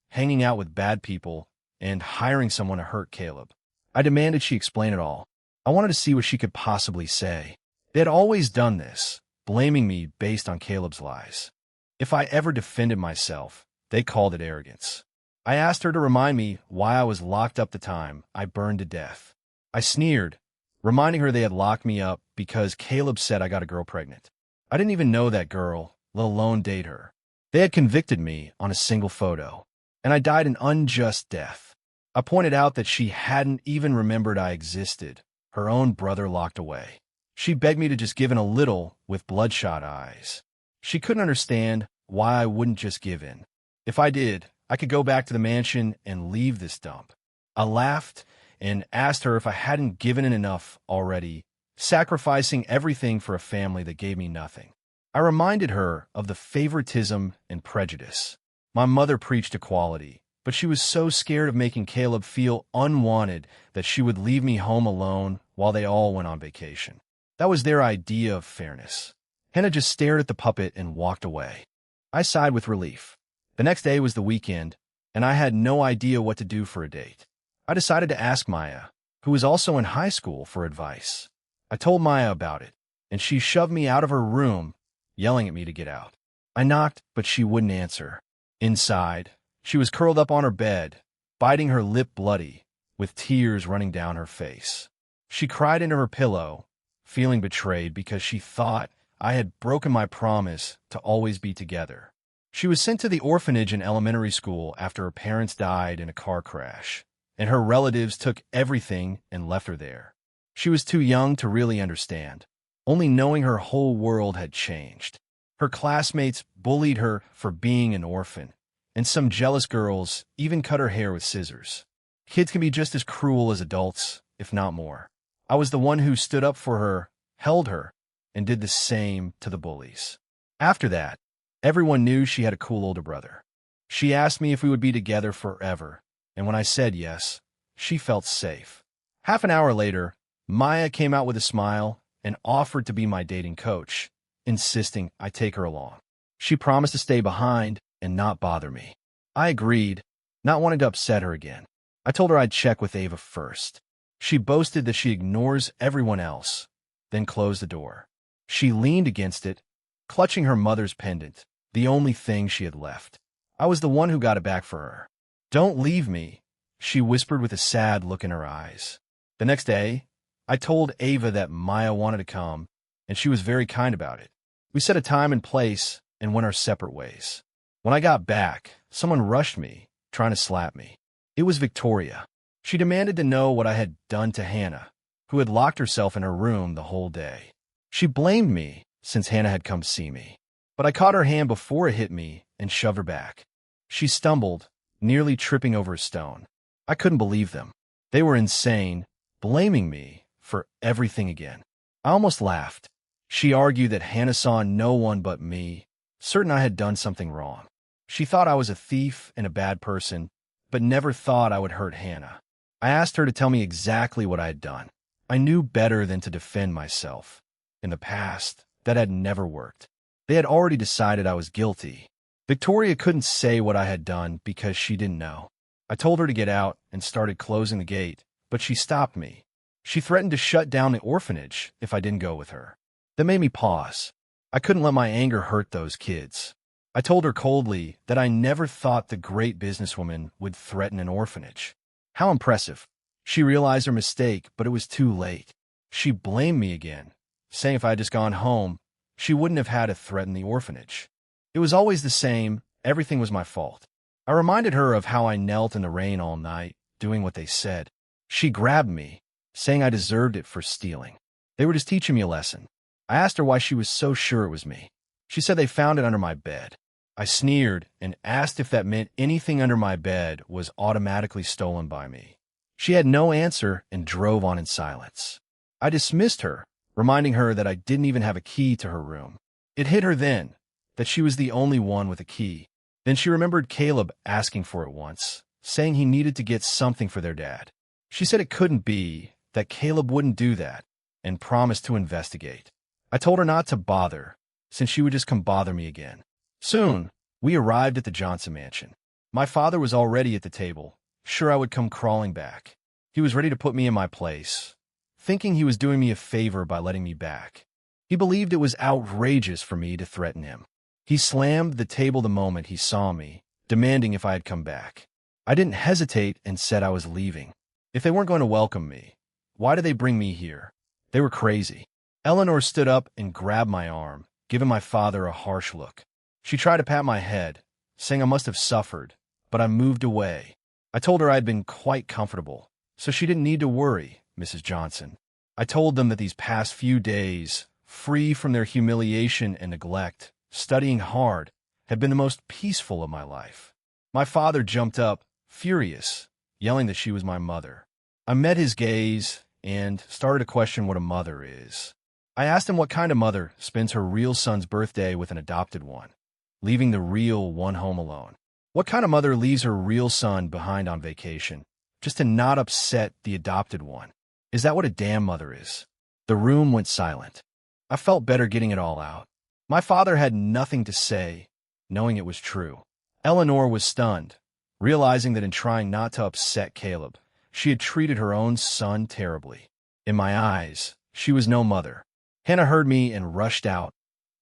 hanging out with bad people and hiring someone to hurt Caleb. I demanded she explain it all. I wanted to see what she could possibly say. They had always done this, blaming me based on Caleb's lies. If I ever defended myself, they called it arrogance. I asked her to remind me why I was locked up the time I burned to death. I sneered, reminding her they had locked me up because Caleb said I got a girl pregnant. I didn't even know that girl, let alone date her. They had convicted me on a single photo, and I died an unjust death. I pointed out that she hadn't even remembered I existed, her own brother locked away. She begged me to just give in a little with bloodshot eyes. She couldn't understand why I wouldn't just give in. If I did, I could go back to the mansion and leave this dump. I laughed and asked her if I hadn't given in enough already, sacrificing everything for a family that gave me nothing. I reminded her of the favoritism and prejudice. My mother preached equality, but she was so scared of making Caleb feel unwanted that she would leave me home alone while they all went on vacation. That was their idea of fairness. Hannah just stared at the puppet and walked away. I sighed with relief. The next day was the weekend, and I had no idea what to do for a date. I decided to ask Maya, who was also in high school, for advice. I told Maya about it, and she shoved me out of her room, yelling at me to get out. I knocked, but she wouldn't answer. Inside, she was curled up on her bed, biting her lip bloody, with tears running down her face. She cried into her pillow, feeling betrayed because she thought I had broken my promise to always be together. She was sent to the orphanage in elementary school after her parents died in a car crash, and her relatives took everything and left her there. She was too young to really understand, only knowing her whole world had changed. Her classmates bullied her for being an orphan, and some jealous girls even cut her hair with scissors. Kids can be just as cruel as adults, if not more. I was the one who stood up for her, held her, and did the same to the bullies. After that, everyone knew she had a cool older brother. She asked me if we would be together forever, and when I said yes, she felt safe. Half an hour later, Maya came out with a smile and offered to be my dating coach, insisting I take her along. She promised to stay behind and not bother me. I agreed, not wanting to upset her again. I told her I'd check with Ava first. She boasted that she ignores everyone else, then closed the door. She leaned against it, clutching her mother's pendant, the only thing she had left. I was the one who got it back for her. "Don't leave me," she whispered with a sad look in her eyes. The next day, I told Ava that Maya wanted to come, and she was very kind about it. We set a time and place and went our separate ways. When I got back, someone rushed me, trying to slap me. It was Victoria. She demanded to know what I had done to Hannah, who had locked herself in her room the whole day. She blamed me since Hannah had come see me, but I caught her hand before it hit me and shoved her back. She stumbled, nearly tripping over a stone. I couldn't believe them. They were insane, blaming me for everything again. I almost laughed. She argued that Hannah saw no one but me, certain I had done something wrong. She thought I was a thief and a bad person, but never thought I would hurt Hannah. I asked her to tell me exactly what I had done. I knew better than to defend myself. In the past, that had never worked. They had already decided I was guilty. Victoria couldn't say what I had done because she didn't know. I told her to get out and started closing the gate, but she stopped me. She threatened to shut down the orphanage if I didn't go with her. That made me pause. I couldn't let my anger hurt those kids. I told her coldly that I never thought the great businesswoman would threaten an orphanage. How impressive. She realized her mistake, but it was too late. She blamed me again, saying if I had just gone home, she wouldn't have had to threaten the orphanage. It was always the same. Everything was my fault. I reminded her of how I knelt in the rain all night, doing what they said. She grabbed me, saying I deserved it for stealing. They were just teaching me a lesson. I asked her why she was so sure it was me. She said they found it under my bed. I sneered and asked if that meant anything under my bed was automatically stolen by me. She had no answer and drove on in silence. I dismissed her, reminding her that I didn't even have a key to her room. It hit her then that she was the only one with a key. Then she remembered Caleb asking for it once, saying he needed to get something for their dad. She said it couldn't be, that Caleb wouldn't do that, and promised to investigate. I told her not to bother, since she would just come bother me again. Soon, we arrived at the Johnson mansion. My father was already at the table, sure I would come crawling back. He was ready to put me in my place, thinking he was doing me a favor by letting me back. He believed it was outrageous for me to threaten him. He slammed the table the moment he saw me, demanding if I had come back. I didn't hesitate and said I was leaving. If they weren't going to welcome me, why did they bring me here? They were crazy. Eleanor stood up and grabbed my arm, giving my father a harsh look. She tried to pat my head, saying I must have suffered, but I moved away. I told her I had been quite comfortable, so she didn't need to worry, Mrs. Johnson. I told them that these past few days, free from their humiliation and neglect, studying hard, had been the most peaceful of my life. My father jumped up, furious, yelling that she was my mother. I met his gaze and started to question what a mother is. I asked him what kind of mother spends her real son's birthday with an adopted one, leaving the real one home alone. What kind of mother leaves her real son behind on vacation, just to not upset the adopted one? Is that what a damn mother is? The room went silent. I felt better getting it all out. My father had nothing to say, knowing it was true. Eleanor was stunned, realizing that in trying not to upset Caleb, she had treated her own son terribly. In my eyes, she was no mother. Hannah heard me and rushed out,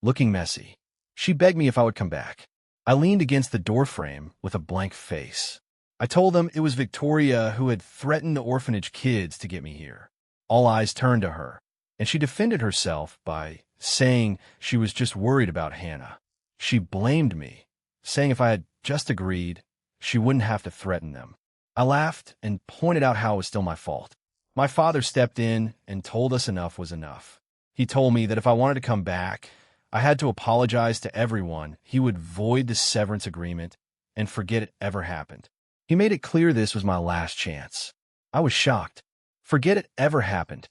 looking messy. She begged me if I would come back. I leaned against the doorframe with a blank face. I told them it was Victoria who had threatened the orphanage kids to get me here. All eyes turned to her, and she defended herself by saying she was just worried about Hannah. She blamed me, saying if I had just agreed, she wouldn't have to threaten them. I laughed and pointed out how it was still my fault. My father stepped in and told us enough was enough. He told me that if I wanted to come back, I had to apologize to everyone. He would void the severance agreement and forget it ever happened. He made it clear this was my last chance. I was shocked. Forget it ever happened.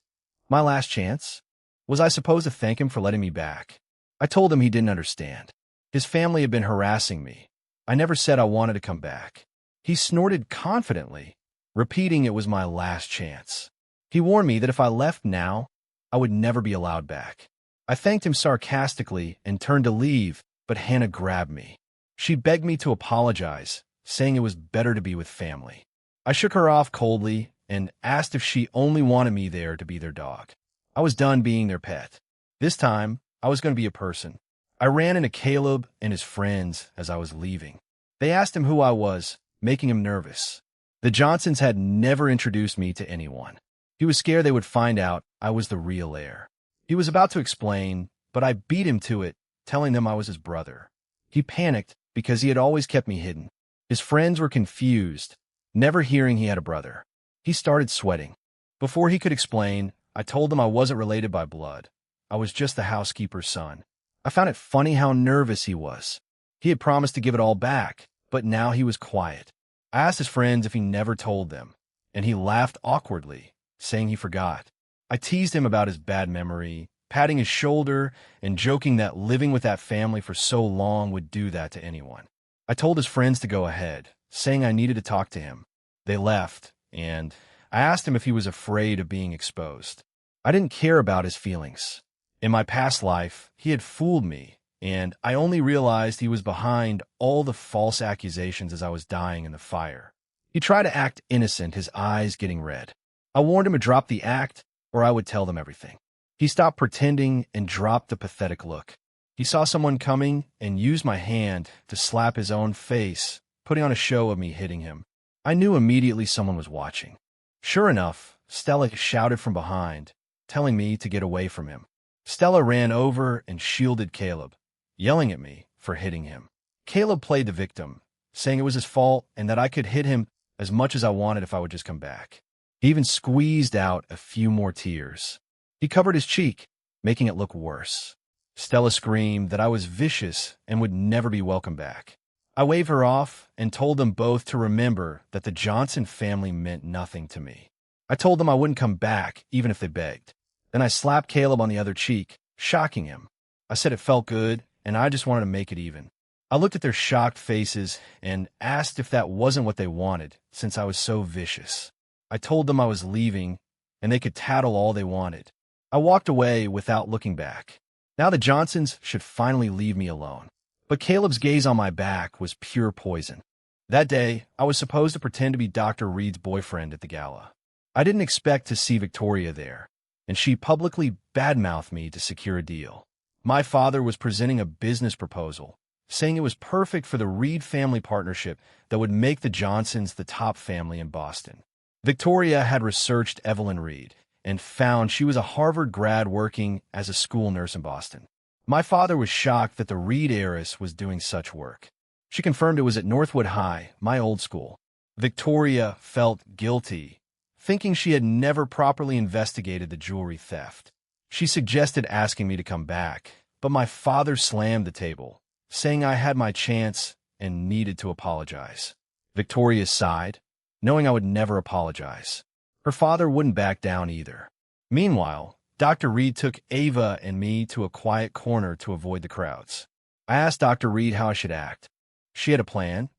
My last chance? Was I supposed to thank him for letting me back? I told him he didn't understand. His family had been harassing me. I never said I wanted to come back. He snorted confidently, repeating it was my last chance. He warned me that if I left now, I would never be allowed back. I thanked him sarcastically and turned to leave, but Hannah grabbed me. She begged me to apologize, saying it was better to be with family. I shook her off coldly and asked if she only wanted me there to be their dog. I was done being their pet. This time, I was going to be a person. I ran into Caleb and his friends as I was leaving. They asked him who I was, making him nervous. The Johnsons had never introduced me to anyone. He was scared they would find out I was the real heir. He was about to explain, but I beat him to it, telling them I was his brother. He panicked because he had always kept me hidden. His friends were confused, never hearing he had a brother. He started sweating. Before he could explain, I told them I wasn't related by blood. I was just the housekeeper's son. I found it funny how nervous he was. He had promised to give it all back, but now he was quiet. I asked his friends if he never told them, and he laughed awkwardly, saying he forgot. I teased him about his bad memory, patting his shoulder and joking that living with that family for so long would do that to anyone. I told his friends to go ahead, saying I needed to talk to him. They left, and I asked him if he was afraid of being exposed. I didn't care about his feelings. In my past life, he had fooled me, and I only realized he was behind all the false accusations as I was dying in the fire. He tried to act innocent, his eyes getting red. I warned him to drop the act, or I would tell them everything. He stopped pretending and dropped the pathetic look. He saw someone coming and used my hand to slap his own face, putting on a show of me hitting him. I knew immediately someone was watching. Sure enough, Stella shouted from behind, telling me to get away from him. Stella ran over and shielded Caleb, yelling at me for hitting him. Caleb played the victim, saying it was his fault and that I could hit him as much as I wanted if I would just come back. He even squeezed out a few more tears. He covered his cheek, making it look worse. Stella screamed that I was vicious and would never be welcome back. I waved her off and told them both to remember that the Johnson family meant nothing to me. I told them I wouldn't come back, even if they begged. Then I slapped Caleb on the other cheek, shocking him. I said it felt good, and I just wanted to make it even. I looked at their shocked faces and asked if that wasn't what they wanted, since I was so vicious. I told them I was leaving, and they could tattle all they wanted. I walked away without looking back. Now the Johnsons should finally leave me alone. But Caleb's gaze on my back was pure poison. That day, I was supposed to pretend to be Dr. Reed's boyfriend at the gala. I didn't expect to see Victoria there, and she publicly badmouthed me to secure a deal. My father was presenting a business proposal, saying it was perfect for the Reed family partnership that would make the Johnsons the top family in Boston. Victoria had researched Evelyn Reed and found she was a Harvard grad working as a school nurse in Boston. My father was shocked that the Reed heiress was doing such work. She confirmed it was at Northwood High, my old school. Victoria felt guilty, thinking she had never properly investigated the jewelry theft. She suggested asking me to come back, but my father slammed the table, saying I had my chance and needed to apologize. Victoria sighed, knowing I would never apologize. Her father wouldn't back down either. Meanwhile, Dr. Reed took Ava and me to a quiet corner to avoid the crowds. I asked Dr. Reed how I should act. She had a plan.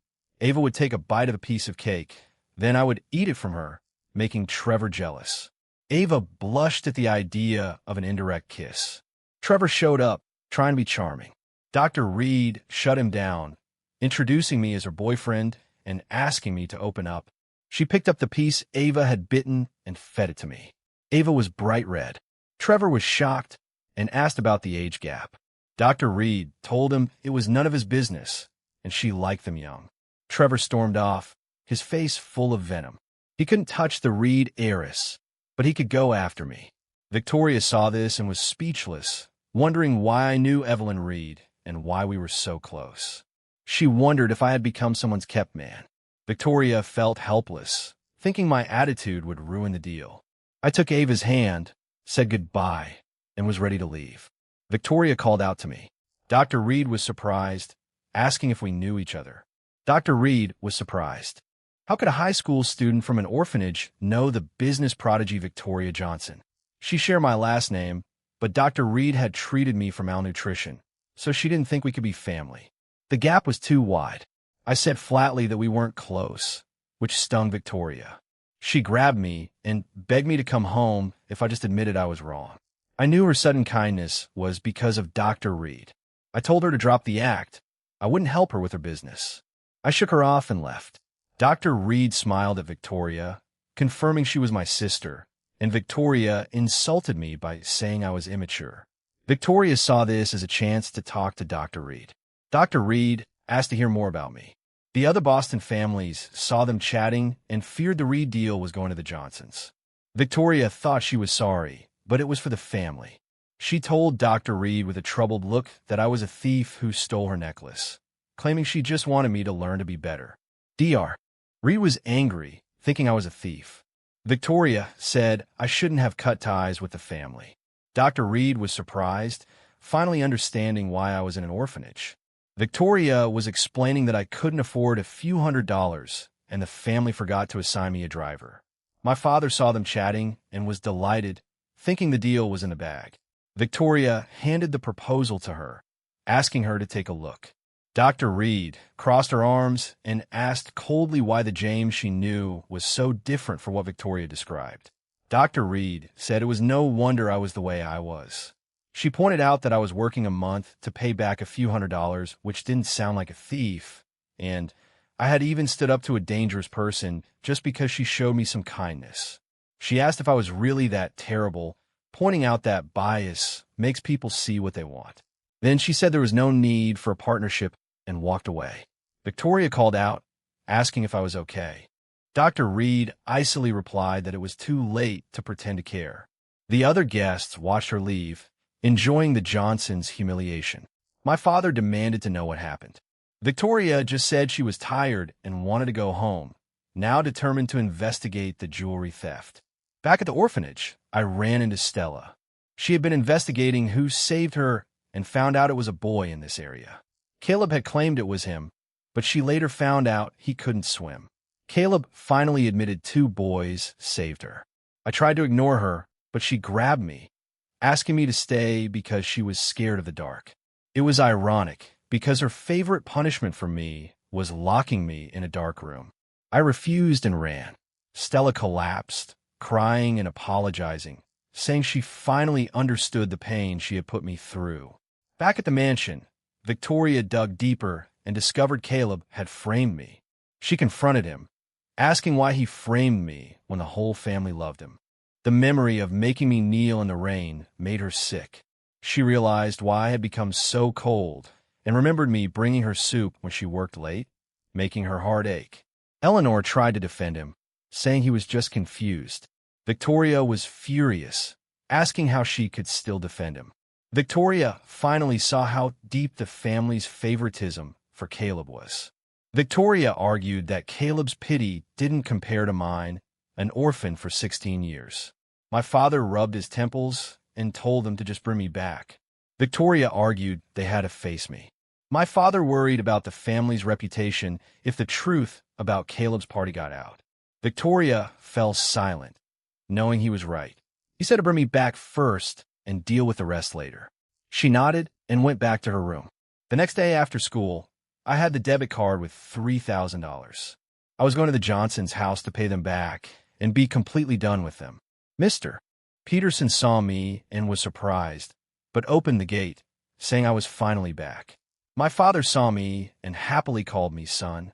Ava would take a bite of a piece of cake. Then I would eat it from her, making Trevor jealous. Ava blushed at the idea of an indirect kiss. Trevor showed up, trying to be charming. Dr. Reed shut him down, introducing me as her boyfriend and asking me to open up. She picked up the piece Ava had bitten and fed it to me. Ava was bright red. Trevor was shocked and asked about the age gap. Dr. Reed told him it was none of his business, and she liked them young. Trevor stormed off, his face full of venom. He couldn't touch the Reed heiress, but he could go after me. Victoria saw this and was speechless, wondering why I knew Evelyn Reed and why we were so close. She wondered if I had become someone's kept man. Victoria felt helpless, thinking my attitude would ruin the deal. I took Ava's hand, said goodbye, and was ready to leave. Victoria called out to me. Dr. Reed was surprised, asking if we knew each other. Dr. Reed was surprised. How could a high school student from an orphanage know the business prodigy Victoria Johnson? She shared my last name, but Dr. Reed had treated me for malnutrition, so she didn't think we could be family. The gap was too wide. I said flatly that we weren't close, which stung Victoria. She grabbed me and begged me to come home if I just admitted I was wrong. I knew her sudden kindness was because of Dr. Reed. I told her to drop the act. I wouldn't help her with her business. I shook her off and left. Dr. Reed smiled at Victoria, confirming she was my sister, and Victoria insulted me by saying I was immature. Victoria saw this as a chance to talk to Dr. Reed. Dr. Reed asked to hear more about me. The other Boston families saw them chatting and feared the Reed deal was going to the Johnsons. Victoria thought she was sorry, but it was for the family. She told Dr. Reed with a troubled look that I was a thief who stole her necklace, claiming she just wanted me to learn to be better. Dr. Reed was angry, thinking I was a thief. Victoria said I shouldn't have cut ties with the family. Dr. Reed was surprised, finally understanding why I was in an orphanage. Victoria was explaining that I couldn't afford a few $100s, and the family forgot to assign me a driver. My father saw them chatting and was delighted, thinking the deal was in the bag. Victoria handed the proposal to her, asking her to take a look. Dr. Reed crossed her arms and asked coldly why the James she knew was so different from what Victoria described. Dr. Reed said it was no wonder I was the way I was. She pointed out that I was working a month to pay back a few $100s, which didn't sound like a thief, and I had even stood up to a dangerous person just because she showed me some kindness. She asked if I was really that terrible, pointing out that bias makes people see what they want. Then she said there was no need for a partnership and walked away. Victoria called out, asking if I was okay. Dr. Reed icily replied that it was too late to pretend to care. The other guests watched her leave, enjoying the Johnsons' humiliation. My father demanded to know what happened. Victoria just said she was tired and wanted to go home, now determined to investigate the jewelry theft. Back at the orphanage, I ran into Stella. She had been investigating who saved her and found out it was a boy in this area. Caleb had claimed it was him, but she later found out he couldn't swim. Caleb finally admitted 2 boys saved her. I tried to ignore her, but she grabbed me, asking me to stay because she was scared of the dark. It was ironic, because her favorite punishment for me was locking me in a dark room. I refused and ran. Stella collapsed, crying and apologizing, saying she finally understood the pain she had put me through. Back at the mansion, Victoria dug deeper and discovered Caleb had framed me. She confronted him, asking why he framed me when the whole family loved him. The memory of making me kneel in the rain made her sick. She realized why I had become so cold and remembered me bringing her soup when she worked late, making her heart ache. Eleanor tried to defend him, saying he was just confused. Victoria was furious, asking how she could still defend him. Victoria finally saw how deep the family's favoritism for Caleb was. Victoria argued that Caleb's pity didn't compare to mine, an orphan for 16 years. My father rubbed his temples and told them to just bring me back. Victoria argued they had to face me. My father worried about the family's reputation if the truth about Caleb's party got out. Victoria fell silent, knowing he was right. He said to bring me back first and deal with the rest later. She nodded and went back to her room. The next day after school, I had the debit card with $3,000. I was going to the Johnsons' house to pay them back and be completely done with them. Mr. Peterson saw me and was surprised, but opened the gate, saying I was finally back. My father saw me and happily called me son.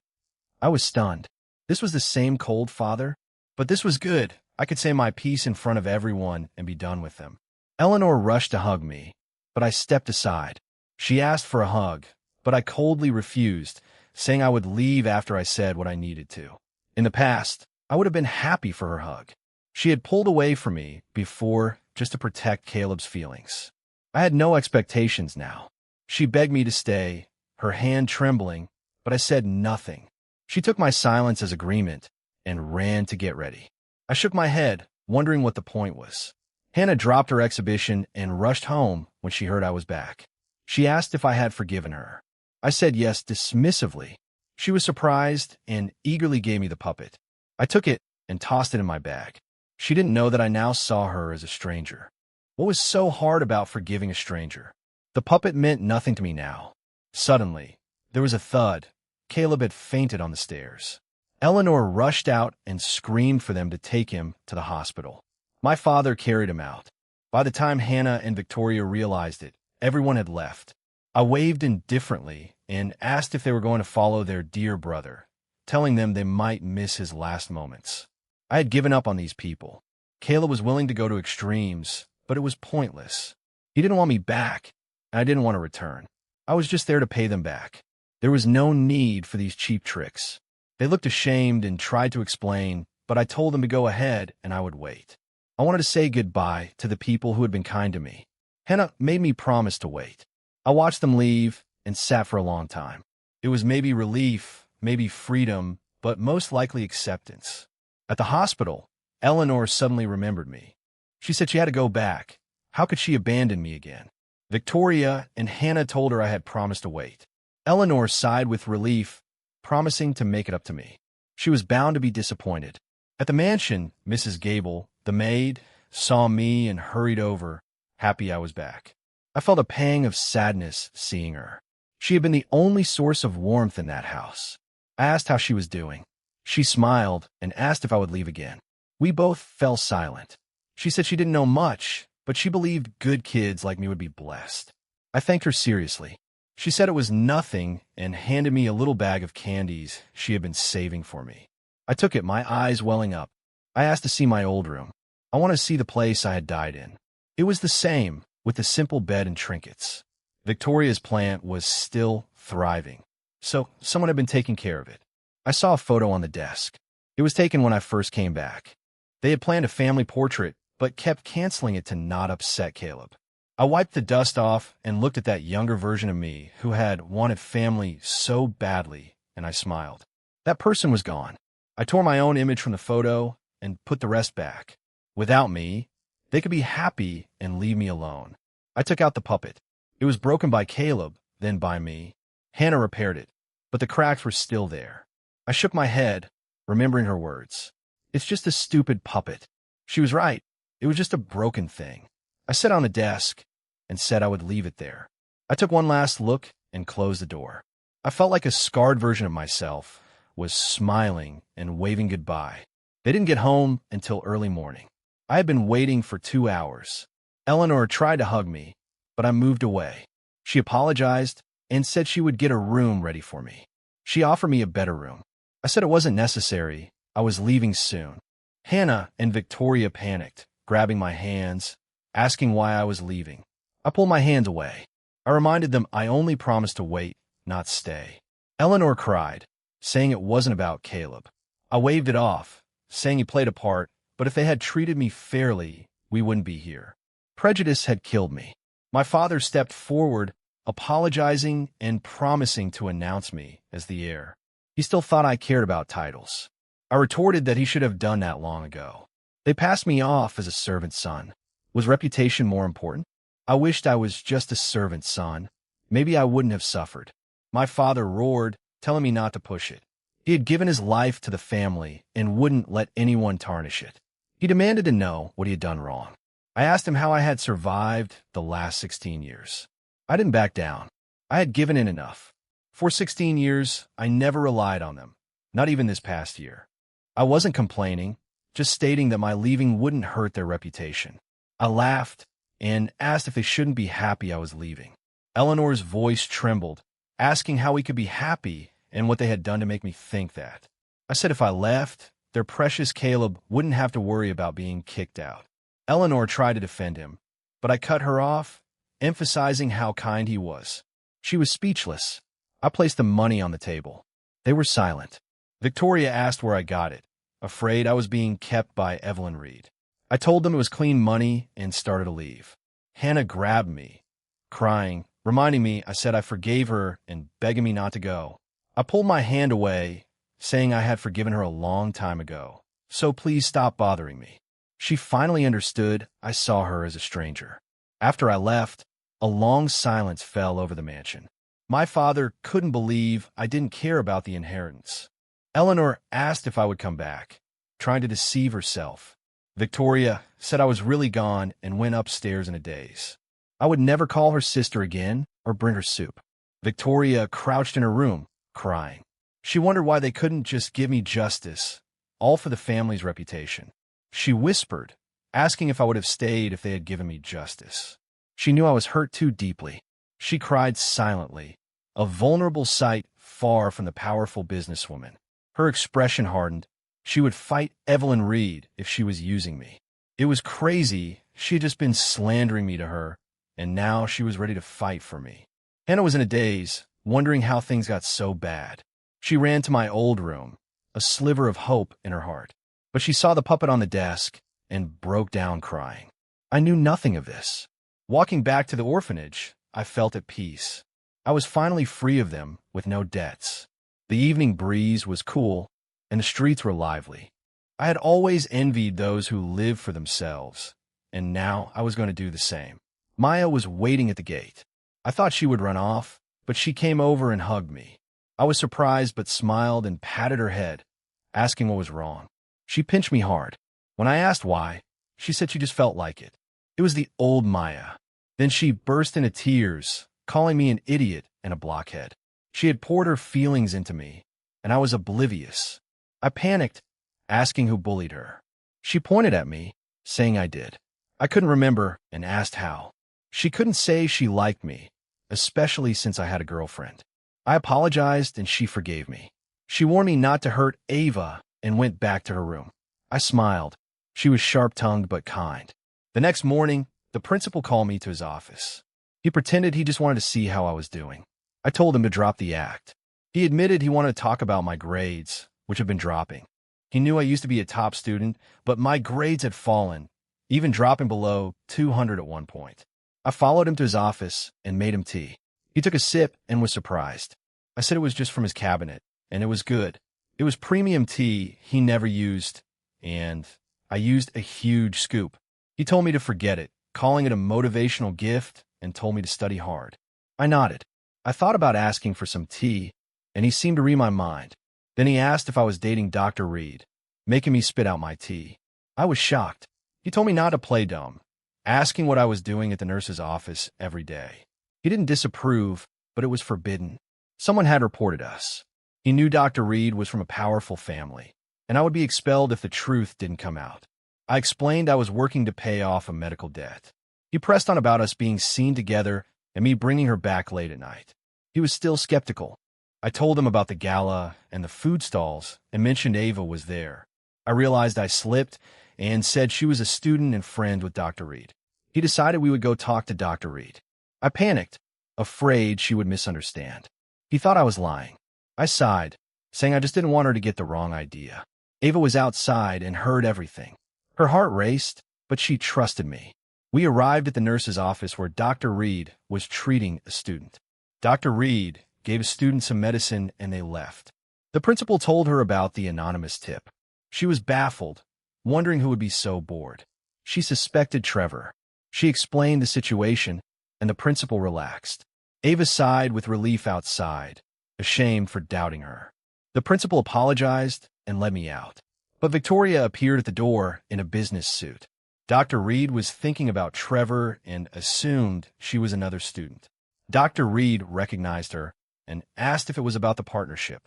I was stunned. This was the same cold father, but this was good. I could say my piece in front of everyone and be done with them. Eleanor rushed to hug me, but I stepped aside. She asked for a hug, but I coldly refused, saying I would leave after I said what I needed to. In the past, I would have been happy for her hug. She had pulled away from me before just to protect Caleb's feelings. I had no expectations now. She begged me to stay, her hand trembling, but I said nothing. She took my silence as agreement and ran to get ready. I shook my head, wondering what the point was. Hannah dropped her exhibition and rushed home when she heard I was back. She asked if I had forgiven her. I said yes dismissively. She was surprised and eagerly gave me the puppet. I took it and tossed it in my bag. She didn't know that I now saw her as a stranger. What was so hard about forgiving a stranger? The puppet meant nothing to me now. Suddenly, there was a thud. Caleb had fainted on the stairs. Eleanor rushed out and screamed for them to take him to the hospital. My father carried him out. By the time Hannah and Victoria realized it, everyone had left. I waved indifferently and asked if they were going to follow their dear brother, telling them they might miss his last moments. I had given up on these people. Caleb was willing to go to extremes, but it was pointless. He didn't want me back, and I didn't want to return. I was just there to pay them back. There was no need for these cheap tricks. They looked ashamed and tried to explain, but I told them to go ahead and I would wait. I wanted to say goodbye to the people who had been kind to me. Hannah made me promise to wait. I watched them leave and sat for a long time. It was maybe relief, maybe freedom, but most likely acceptance. At the hospital, Eleanor suddenly remembered me. She said she had to go back. How could she abandon me again? Victoria and Hannah told her I had promised to wait. Eleanor sighed with relief, promising to make it up to me. She was bound to be disappointed. At the mansion, Mrs. Gable, the maid, saw me and hurried over, happy I was back. I felt a pang of sadness seeing her. She had been the only source of warmth in that house. I asked how she was doing. She smiled and asked if I would leave again. We both fell silent. She said she didn't know much, but she believed good kids like me would be blessed. I thanked her seriously. She said it was nothing and handed me a little bag of candies she had been saving for me. I took it, my eyes welling up. I asked to see my old room. I wanted to see the place I had died in. It was the same, with the simple bed and trinkets. Victoria's plant was still thriving, so someone had been taking care of it. I saw a photo on the desk. It was taken when I first came back. They had planned a family portrait, but kept canceling it to not upset Caleb. I wiped the dust off and looked at that younger version of me who had wanted family so badly, and I smiled. That person was gone. I tore my own image from the photo and put the rest back. Without me, they could be happy and leave me alone. I took out the puppet. It was broken by Caleb, then by me. Hannah repaired it, but the cracks were still there. I shook my head, remembering her words. It's just a stupid puppet. She was right. It was just a broken thing. I sat on the desk and said I would leave it there. I took one last look and closed the door. I felt like a scarred version of myself was smiling and waving goodbye. They didn't get home until early morning. I had been waiting for 2 hours. Eleanor tried to hug me, but I moved away. She apologized and said she would get a room ready for me. She offered me a better room. I said it wasn't necessary. I was leaving soon. Hannah and Victoria panicked, grabbing my hands, asking why I was leaving. I pulled my hands away. I reminded them I only promised to wait, not stay. Eleanor cried, saying it wasn't about Caleb. I waved it off, saying he played a part, but if they had treated me fairly, we wouldn't be here. Prejudice had killed me. My father stepped forward, apologizing and promising to announce me as the heir. He still thought I cared about titles. I retorted that he should have done that long ago. They passed me off as a servant's son. Was reputation more important? I wished I was just a servant's son. Maybe I wouldn't have suffered. My father roared, telling me not to push it. He had given his life to the family and wouldn't let anyone tarnish it. He demanded to know what he had done wrong. I asked him how I had survived the last 16 years. I didn't back down. I had given in enough. For 16 years, I never relied on them, not even this past year. I wasn't complaining, just stating that my leaving wouldn't hurt their reputation. I laughed and asked if they shouldn't be happy I was leaving. Eleanor's voice trembled, asking how we could be happy and what they had done to make me think that. I said if I left, their precious Caleb wouldn't have to worry about being kicked out. Eleanor tried to defend him, but I cut her off, emphasizing how kind he was. She was speechless. I placed the money on the table. They were silent. Victoria asked where I got it, afraid I was being kept by Evelyn Reed. I told them it was clean money and started to leave. Hannah grabbed me, crying, reminding me I said I forgave her and begging me not to go. I pulled my hand away, saying I had forgiven her a long time ago, so please stop bothering me. She finally understood I saw her as a stranger. After I left, a long silence fell over the mansion. My father couldn't believe I didn't care about the inheritance. Eleanor asked if I would come back, trying to deceive herself. Victoria said I was really gone and went upstairs in a daze. I would never call her sister again or bring her soup. Victoria crouched in her room, crying. She wondered why they couldn't just give me justice, all for the family's reputation. She whispered, asking if I would have stayed if they had given me justice. She knew I was hurt too deeply. She cried silently, a vulnerable sight far from the powerful businesswoman. Her expression hardened. She would fight Evelyn Reed if she was using me. It was crazy. She had just been slandering me to her, and now she was ready to fight for me. Hannah was in a daze, wondering how things got so bad. She ran to my old room, a sliver of hope in her heart. But she saw the puppet on the desk and broke down crying. I knew nothing of this. Walking back to the orphanage, I felt at peace. I was finally free of them with no debts. The evening breeze was cool, and the streets were lively. I had always envied those who lived for themselves, and now I was going to do the same. Maya was waiting at the gate. I thought she would run off, but she came over and hugged me. I was surprised but smiled and patted her head, asking what was wrong. She pinched me hard. When I asked why, she said she just felt like it. It was the old Maya. Then she burst into tears, calling me an idiot and a blockhead. She had poured her feelings into me, and I was oblivious. I panicked, asking who bullied her. She pointed at me, saying I did. I couldn't remember and asked how. She couldn't say she liked me, especially since I had a girlfriend. I apologized and she forgave me. She warned me not to hurt Ava and went back to her room. I smiled. She was sharp-tongued but kind. The next morning, the principal called me to his office. He pretended he just wanted to see how I was doing. I told him to drop the act. He admitted he wanted to talk about my grades, which have been dropping. He knew I used to be a top student, but my grades had fallen, even dropping below 200 at one point. I followed him to his office and made him tea. He took a sip and was surprised. I said it was just from his cabinet, and it was good. It was premium tea he never used, and I used a huge scoop. He told me to forget it, calling it a motivational gift, and told me to study hard. I nodded. I thought about asking for some tea, and he seemed to read my mind. Then he asked if I was dating Dr. Reed, making me spit out my tea. I was shocked. He told me not to play dumb, asking what I was doing at the nurse's office every day. He didn't disapprove, but it was forbidden. Someone had reported us. He knew Dr. Reed was from a powerful family, and I would be expelled if the truth didn't come out. I explained I was working to pay off a medical debt. He pressed on about us being seen together and me bringing her back late at night. He was still skeptical. I told him about the gala and the food stalls and mentioned Ava was there. I realized I slipped and said she was a student and friend with Dr. Reed. He decided we would go talk to Dr. Reed. I panicked, afraid she would misunderstand. He thought I was lying. I sighed, saying I just didn't want her to get the wrong idea. Ava was outside and heard everything. Her heart raced, but she trusted me. We arrived at the nurse's office where Dr. Reed was treating a student. Dr. Reed gave a student some medicine and they left. The principal told her about the anonymous tip. She was baffled, wondering who would be so bored. She suspected Trevor. She explained the situation, and the principal relaxed. Ava sighed with relief outside, ashamed for doubting her. The principal apologized and let me out. But Victoria appeared at the door in a business suit. Dr. Reed was thinking about Trevor and assumed she was another student. Dr. Reed recognized her and asked if it was about the partnership.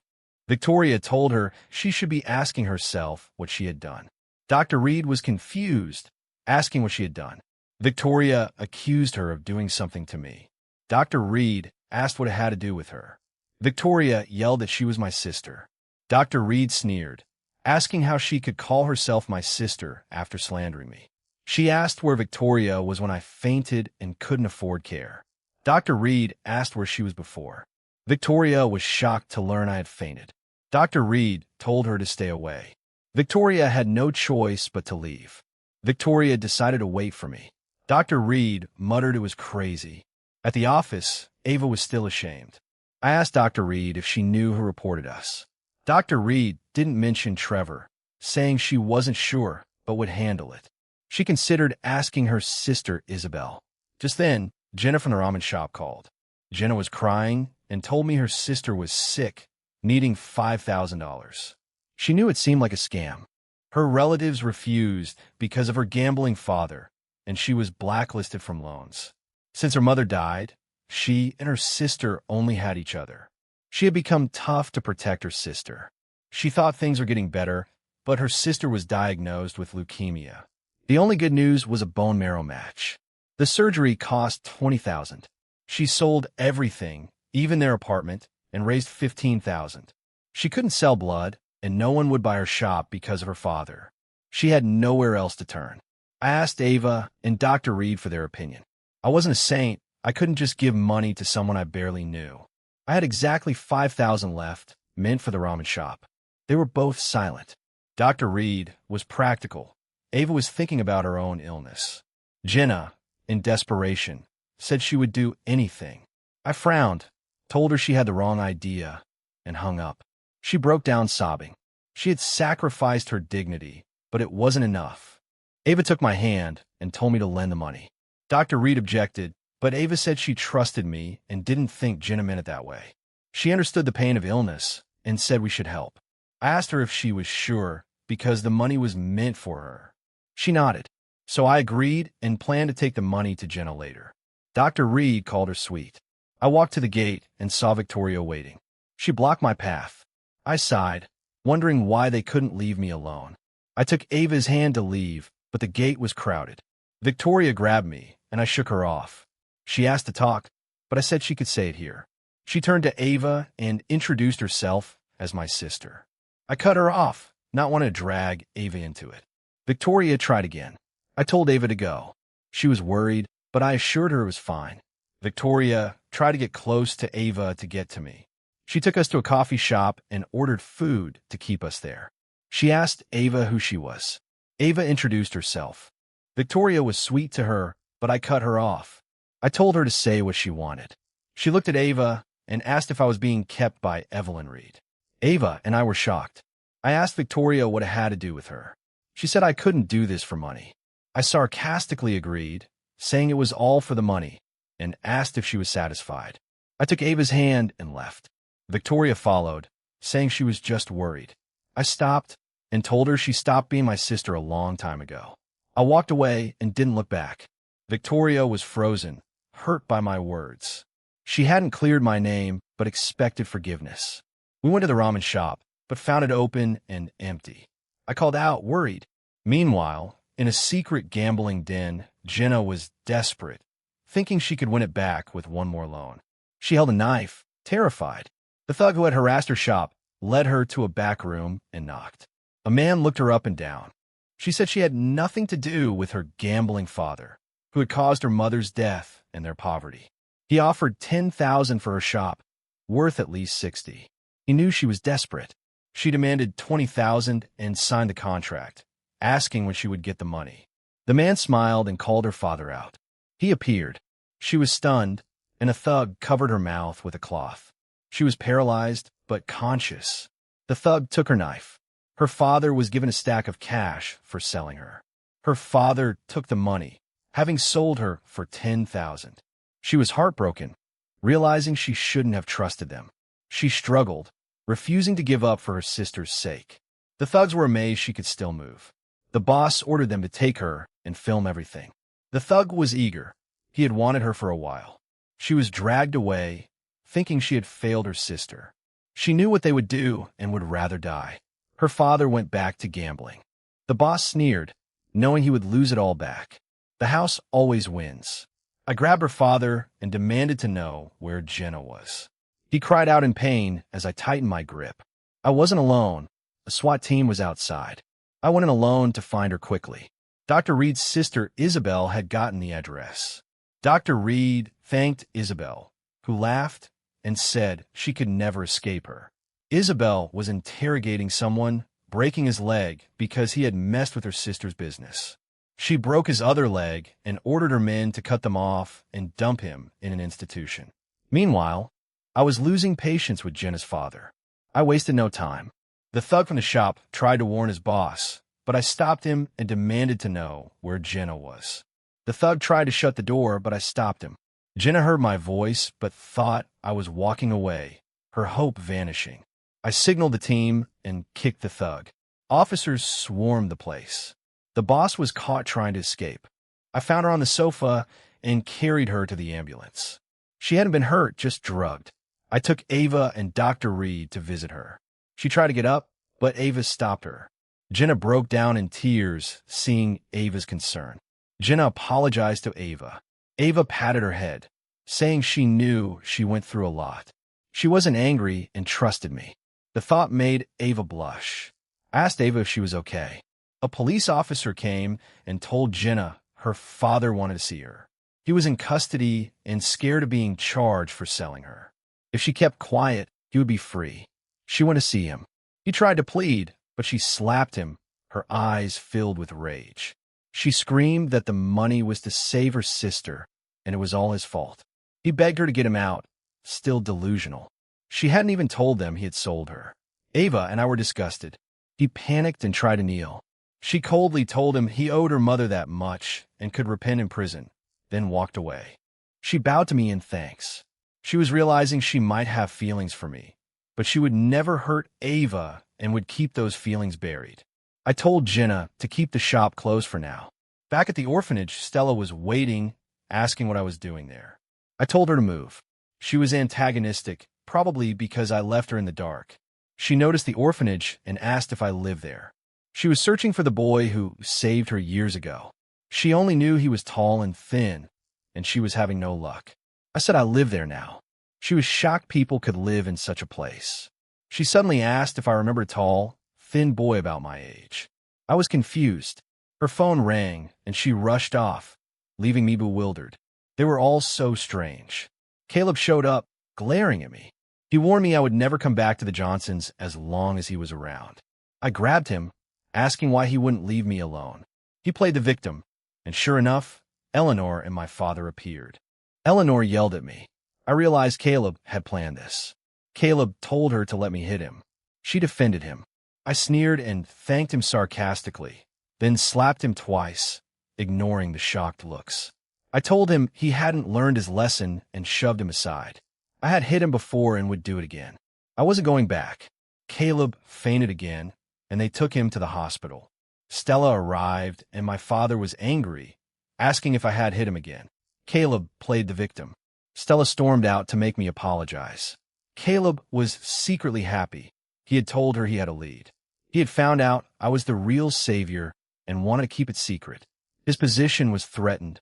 Victoria told her she should be asking herself what she had done. Dr. Reed was confused, asking what she had done. Victoria accused her of doing something to me. Dr. Reed asked what it had to do with her. Victoria yelled that she was my sister. Dr. Reed sneered, asking how she could call herself my sister after slandering me. She asked where Victoria was when I fainted and couldn't afford care. Dr. Reed asked where she was before. Victoria was shocked to learn I had fainted. Dr. Reed told her to stay away. Victoria had no choice but to leave. Victoria decided to wait for me. Dr. Reed muttered it was crazy. At the office, Ava was still ashamed. I asked Dr. Reed if she knew who reported us. Dr. Reed didn't mention Trevor, saying she wasn't sure but would handle it. She considered asking her sister Isabel. Just then, Jenna from the ramen shop called. Jenna was crying and told me her sister was sick, needing $5,000. She knew it seemed like a scam. Her relatives refused because of her gambling father, and she was blacklisted from loans. Since her mother died, she and her sister only had each other. She had become tough to protect her sister. She thought things were getting better, but her sister was diagnosed with leukemia. The only good news was a bone marrow match. The surgery cost $20,000. She sold everything, even their apartment, and raised $15,000. She couldn't sell blood, and no one would buy her shop because of her father. She had nowhere else to turn. I asked Ava and Dr. Reed for their opinion. I wasn't a saint. I couldn't just give money to someone I barely knew. I had exactly $5,000 left, meant for the ramen shop. They were both silent. Dr. Reed was practical. Ava was thinking about her own illness. Jenna, in desperation, said she would do anything. I frowned, told her she had the wrong idea, and hung up. She broke down sobbing. She had sacrificed her dignity, but it wasn't enough. Ava took my hand and told me to lend the money. Dr. Reed objected, but Ava said she trusted me and didn't think Jenna meant it that way. She understood the pain of illness and said we should help. I asked her if she was sure because the money was meant for her. She nodded, so I agreed and planned to take the money to Jenna later. Dr. Reed called her sweet. I walked to the gate and saw Victoria waiting. She blocked my path. I sighed, wondering why they couldn't leave me alone. I took Ava's hand to leave, but the gate was crowded. Victoria grabbed me, and I shook her off. She asked to talk, but I said she could say it here. She turned to Ava and introduced herself as my sister. I cut her off, not wanting to drag Ava into it. Victoria tried again. I told Ava to go. She was worried, but I assured her it was fine. Victoria tried to get close to Ava to get to me. She took us to a coffee shop and ordered food to keep us there. She asked Ava who she was. Ava introduced herself. Victoria was sweet to her, but I cut her off. I told her to say what she wanted. She looked at Ava and asked if I was being kept by Evelyn Reed. Ava and I were shocked. I asked Victoria what it had to do with her. She said I couldn't do this for money. I sarcastically agreed, saying it was all for the money, and asked if she was satisfied. I took Ava's hand and left. Victoria followed, saying she was just worried. I stopped and told her she stopped being my sister a long time ago. I walked away and didn't look back. Victoria was frozen, hurt by my words. She hadn't cleared my name, but expected forgiveness. We went to the ramen shop, but found it open and empty. I called out, worried. Meanwhile, in a secret gambling den, Jenna was desperate, thinking she could win it back with one more loan. She held a knife, terrified. The thug who had harassed her shop led her to a back room and knocked. A man looked her up and down. She said she had nothing to do with her gambling father, who had caused her mother's death and their poverty. He offered $10,000 for her shop, worth at least $60,000. He knew she was desperate. She demanded $20,000 and signed the contract, asking when she would get the money. The man smiled and called her father out. He appeared. She was stunned, and a thug covered her mouth with a cloth. She was paralyzed, but conscious. The thug took her knife. Her father was given a stack of cash for selling her. Her father took the money, having sold her for $10,000. She was heartbroken, realizing she shouldn't have trusted them. She struggled, refusing to give up for her sister's sake. The thugs were amazed she could still move. The boss ordered them to take her and film everything. The thug was eager. He had wanted her for a while. She was dragged away, thinking she had failed her sister. She knew what they would do and would rather die. Her father went back to gambling. The boss sneered, knowing he would lose it all back. The house always wins. I grabbed her father and demanded to know where Jenna was. He cried out in pain as I tightened my grip. I wasn't alone. A SWAT team was outside. I went in alone to find her quickly. Dr. Reed's sister, Isabel, had gotten the address. Dr. Reed thanked Isabel, who laughed and said she could never escape her. Isabel was interrogating someone, breaking his leg because he had messed with her sister's business. She broke his other leg and ordered her men to cut them off and dump him in an institution. Meanwhile, I was losing patience with Jenna's father. I wasted no time. The thug from the shop tried to warn his boss, but I stopped him and demanded to know where Jenna was. The thug tried to shut the door, but I stopped him. Jenna heard my voice, but thought I was walking away, her hope vanishing. I signaled the team and kicked the thug. Officers swarmed the place. The boss was caught trying to escape. I found her on the sofa and carried her to the ambulance. She hadn't been hurt, just drugged. I took Ava and Dr. Reed to visit her. She tried to get up, but Ava stopped her. Jenna broke down in tears, seeing Ava's concern. Jenna apologized to Ava. Ava patted her head, saying she knew she went through a lot. She wasn't angry and trusted me. The thought made Ava blush. I asked Ava if she was okay. A police officer came and told Jenna her father wanted to see her. He was in custody and scared of being charged for selling her. If she kept quiet, he would be free. She went to see him. He tried to plead, but she slapped him, her eyes filled with rage. She screamed that the money was to save her sister, and it was all his fault. He begged her to get him out, still delusional. She hadn't even told them he had sold her. Ava and I were disgusted. He panicked and tried to kneel. She coldly told him he owed her mother that much and could repent in prison, then walked away. She bowed to me in thanks. She was realizing she might have feelings for me, but she would never hurt Ava and would keep those feelings buried. I told Jenna to keep the shop closed for now. Back at the orphanage, Stella was waiting, asking what I was doing there. I told her to move. She was antagonistic, probably because I left her in the dark. She noticed the orphanage and asked if I lived there. She was searching for the boy who saved her years ago. She only knew he was tall and thin, and she was having no luck. I said I live there now. She was shocked people could live in such a place. She suddenly asked if I remembered a tall, thin boy about my age. I was confused. Her phone rang, and she rushed off, leaving me bewildered. They were all so strange. Caleb showed up, glaring at me. He warned me I would never come back to the Johnsons as long as he was around. I grabbed him, asking why he wouldn't leave me alone. He played the victim, and sure enough, Eleanor and my father appeared. Eleanor yelled at me. I realized Caleb had planned this. Caleb told her to let me hit him. She defended him. I sneered and thanked him sarcastically, then slapped him twice, ignoring the shocked looks. I told him he hadn't learned his lesson and shoved him aside. I had hit him before and would do it again. I wasn't going back. Caleb fainted again, and they took him to the hospital. Stella arrived, and my father was angry, asking if I had hit him again. Caleb played the victim. Stella stormed out to make me apologize. Caleb was secretly happy. He had told her he had a lead. He had found out I was the real savior and wanted to keep it secret. His position was threatened.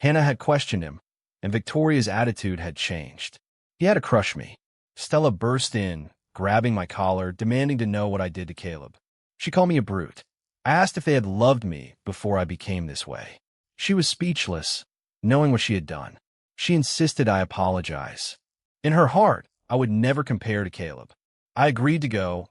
Hannah had questioned him, and Victoria's attitude had changed. He had to crush me. Stella burst in, grabbing my collar, demanding to know what I did to Caleb. She called me a brute. I asked if they had loved me before I became this way. She was speechless, knowing what she had done. She insisted I apologize. In her heart, I would never compare to Caleb. I agreed to go,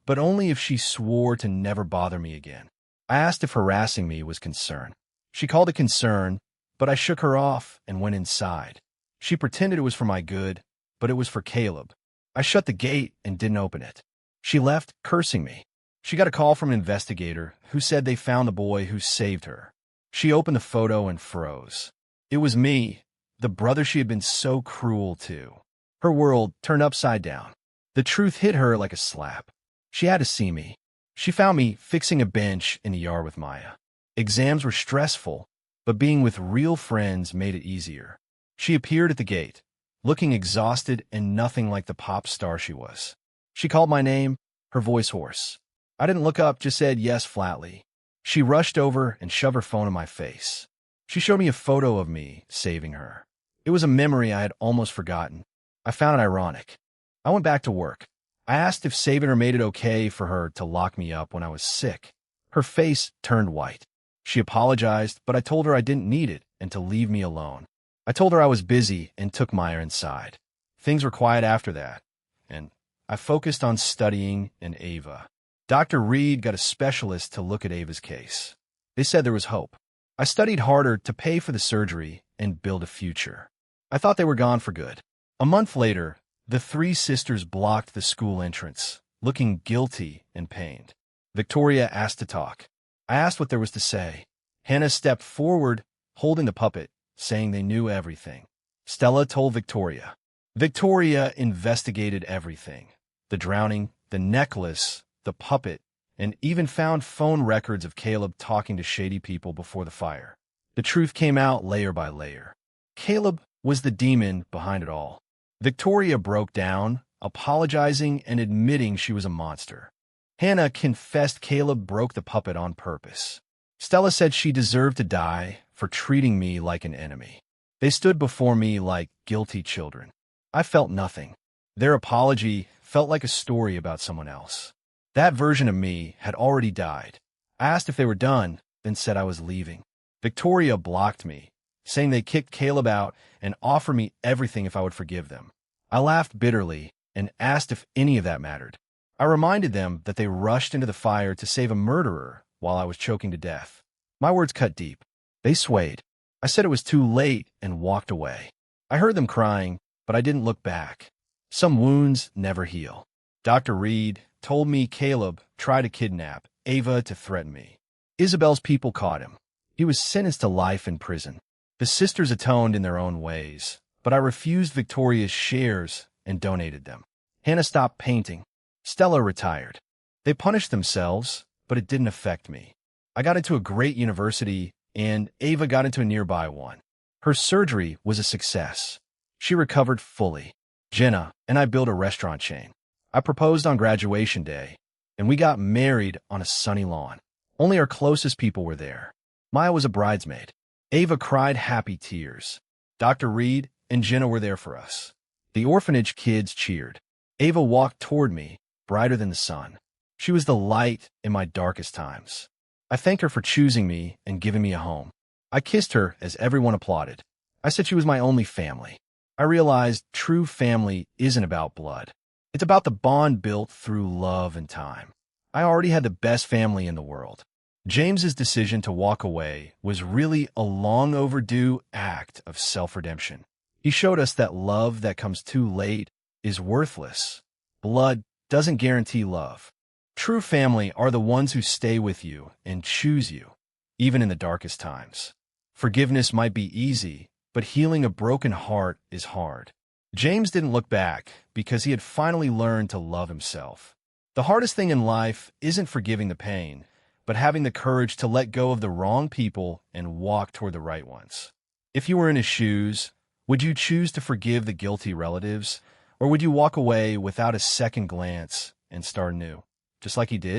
but only if she swore to never bother me again. I asked if harassing me was concern. She called it concern, but I shook her off and went inside. She pretended it was for my good, but it was for Caleb. I shut the gate and didn't open it. She left, cursing me. She got a call from an investigator who said they found the boy who saved her. She opened the photo and froze. It was me, the brother she had been so cruel to. Her world turned upside down. The truth hit her like a slap. She had to see me. She found me fixing a bench in the yard with Maya. Exams were stressful, but being with real friends made it easier. She appeared at the gate, looking exhausted and nothing like the pop star she was. She called my name, her voice hoarse. I didn't look up, just said yes flatly. She rushed over and shoved her phone in my face. She showed me a photo of me saving her. It was a memory I had almost forgotten. I found it ironic. I went back to work. I asked if saving her made it okay for her to lock me up when I was sick. Her face turned white. She apologized, but I told her I didn't need it and to leave me alone. I told her I was busy and took Maya inside. Things were quiet after that, and I focused on studying and Ava. Dr. Reed got a specialist to look at Ava's case. They said there was hope. I studied harder to pay for the surgery and build a future. I thought they were gone for good. A month later, the three sisters blocked the school entrance, looking guilty and pained. Victoria asked to talk. I asked what there was to say. Hannah stepped forward, holding the puppet, saying they knew everything. Stella told Victoria. Victoria investigated everything. The drowning, the necklace, the puppet, and even found phone records of Caleb talking to shady people before the fire. The truth came out layer by layer. Caleb was the demon behind it all. Victoria broke down, apologizing and admitting she was a monster. Hannah confessed Caleb broke the puppet on purpose. Stella said she deserved to die for treating me like an enemy. They stood before me like guilty children. I felt nothing. Their apology felt like a story about someone else. That version of me had already died. I asked if they were done, then said I was leaving. Victoria blocked me, saying they kicked Caleb out and offered me everything if I would forgive them. I laughed bitterly and asked if any of that mattered. I reminded them that they rushed into the fire to save a murderer while I was choking to death. My words cut deep. They swayed. I said it was too late and walked away. I heard them crying, but I didn't look back. Some wounds never heal. Dr. Reed told me Caleb tried to kidnap Ava to threaten me. Isabel's people caught him. He was sentenced to life in prison. The sisters atoned in their own ways, but I refused Victoria's shares and donated them. Hannah stopped painting. Stella retired. They punished themselves, but it didn't affect me. I got into a great university, and Ava got into a nearby one. Her surgery was a success. She recovered fully. Jenna and I built a restaurant chain. I proposed on graduation day, and we got married on a sunny lawn. Only our closest people were there. Maya was a bridesmaid. Ava cried happy tears. Dr. Reed and Jenna were there for us. The orphanage kids cheered. Ava walked toward me, brighter than the sun. She was the light in my darkest times. I thanked her for choosing me and giving me a home. I kissed her as everyone applauded. I said she was my only family. I realized true family isn't about blood. It's about the bond built through love and time. I already had the best family in the world. James's decision to walk away was really a long overdue act of self-redemption. He showed us that love that comes too late is worthless. Blood doesn't guarantee love. True family are the ones who stay with you and choose you, even in the darkest times. Forgiveness might be easy, but healing a broken heart is hard. James didn't look back because he had finally learned to love himself. The hardest thing in life isn't forgiving the pain, but having the courage to let go of the wrong people and walk toward the right ones. If you were in his shoes, would you choose to forgive the guilty relatives, or would you walk away without a second glance and start anew, just like he did?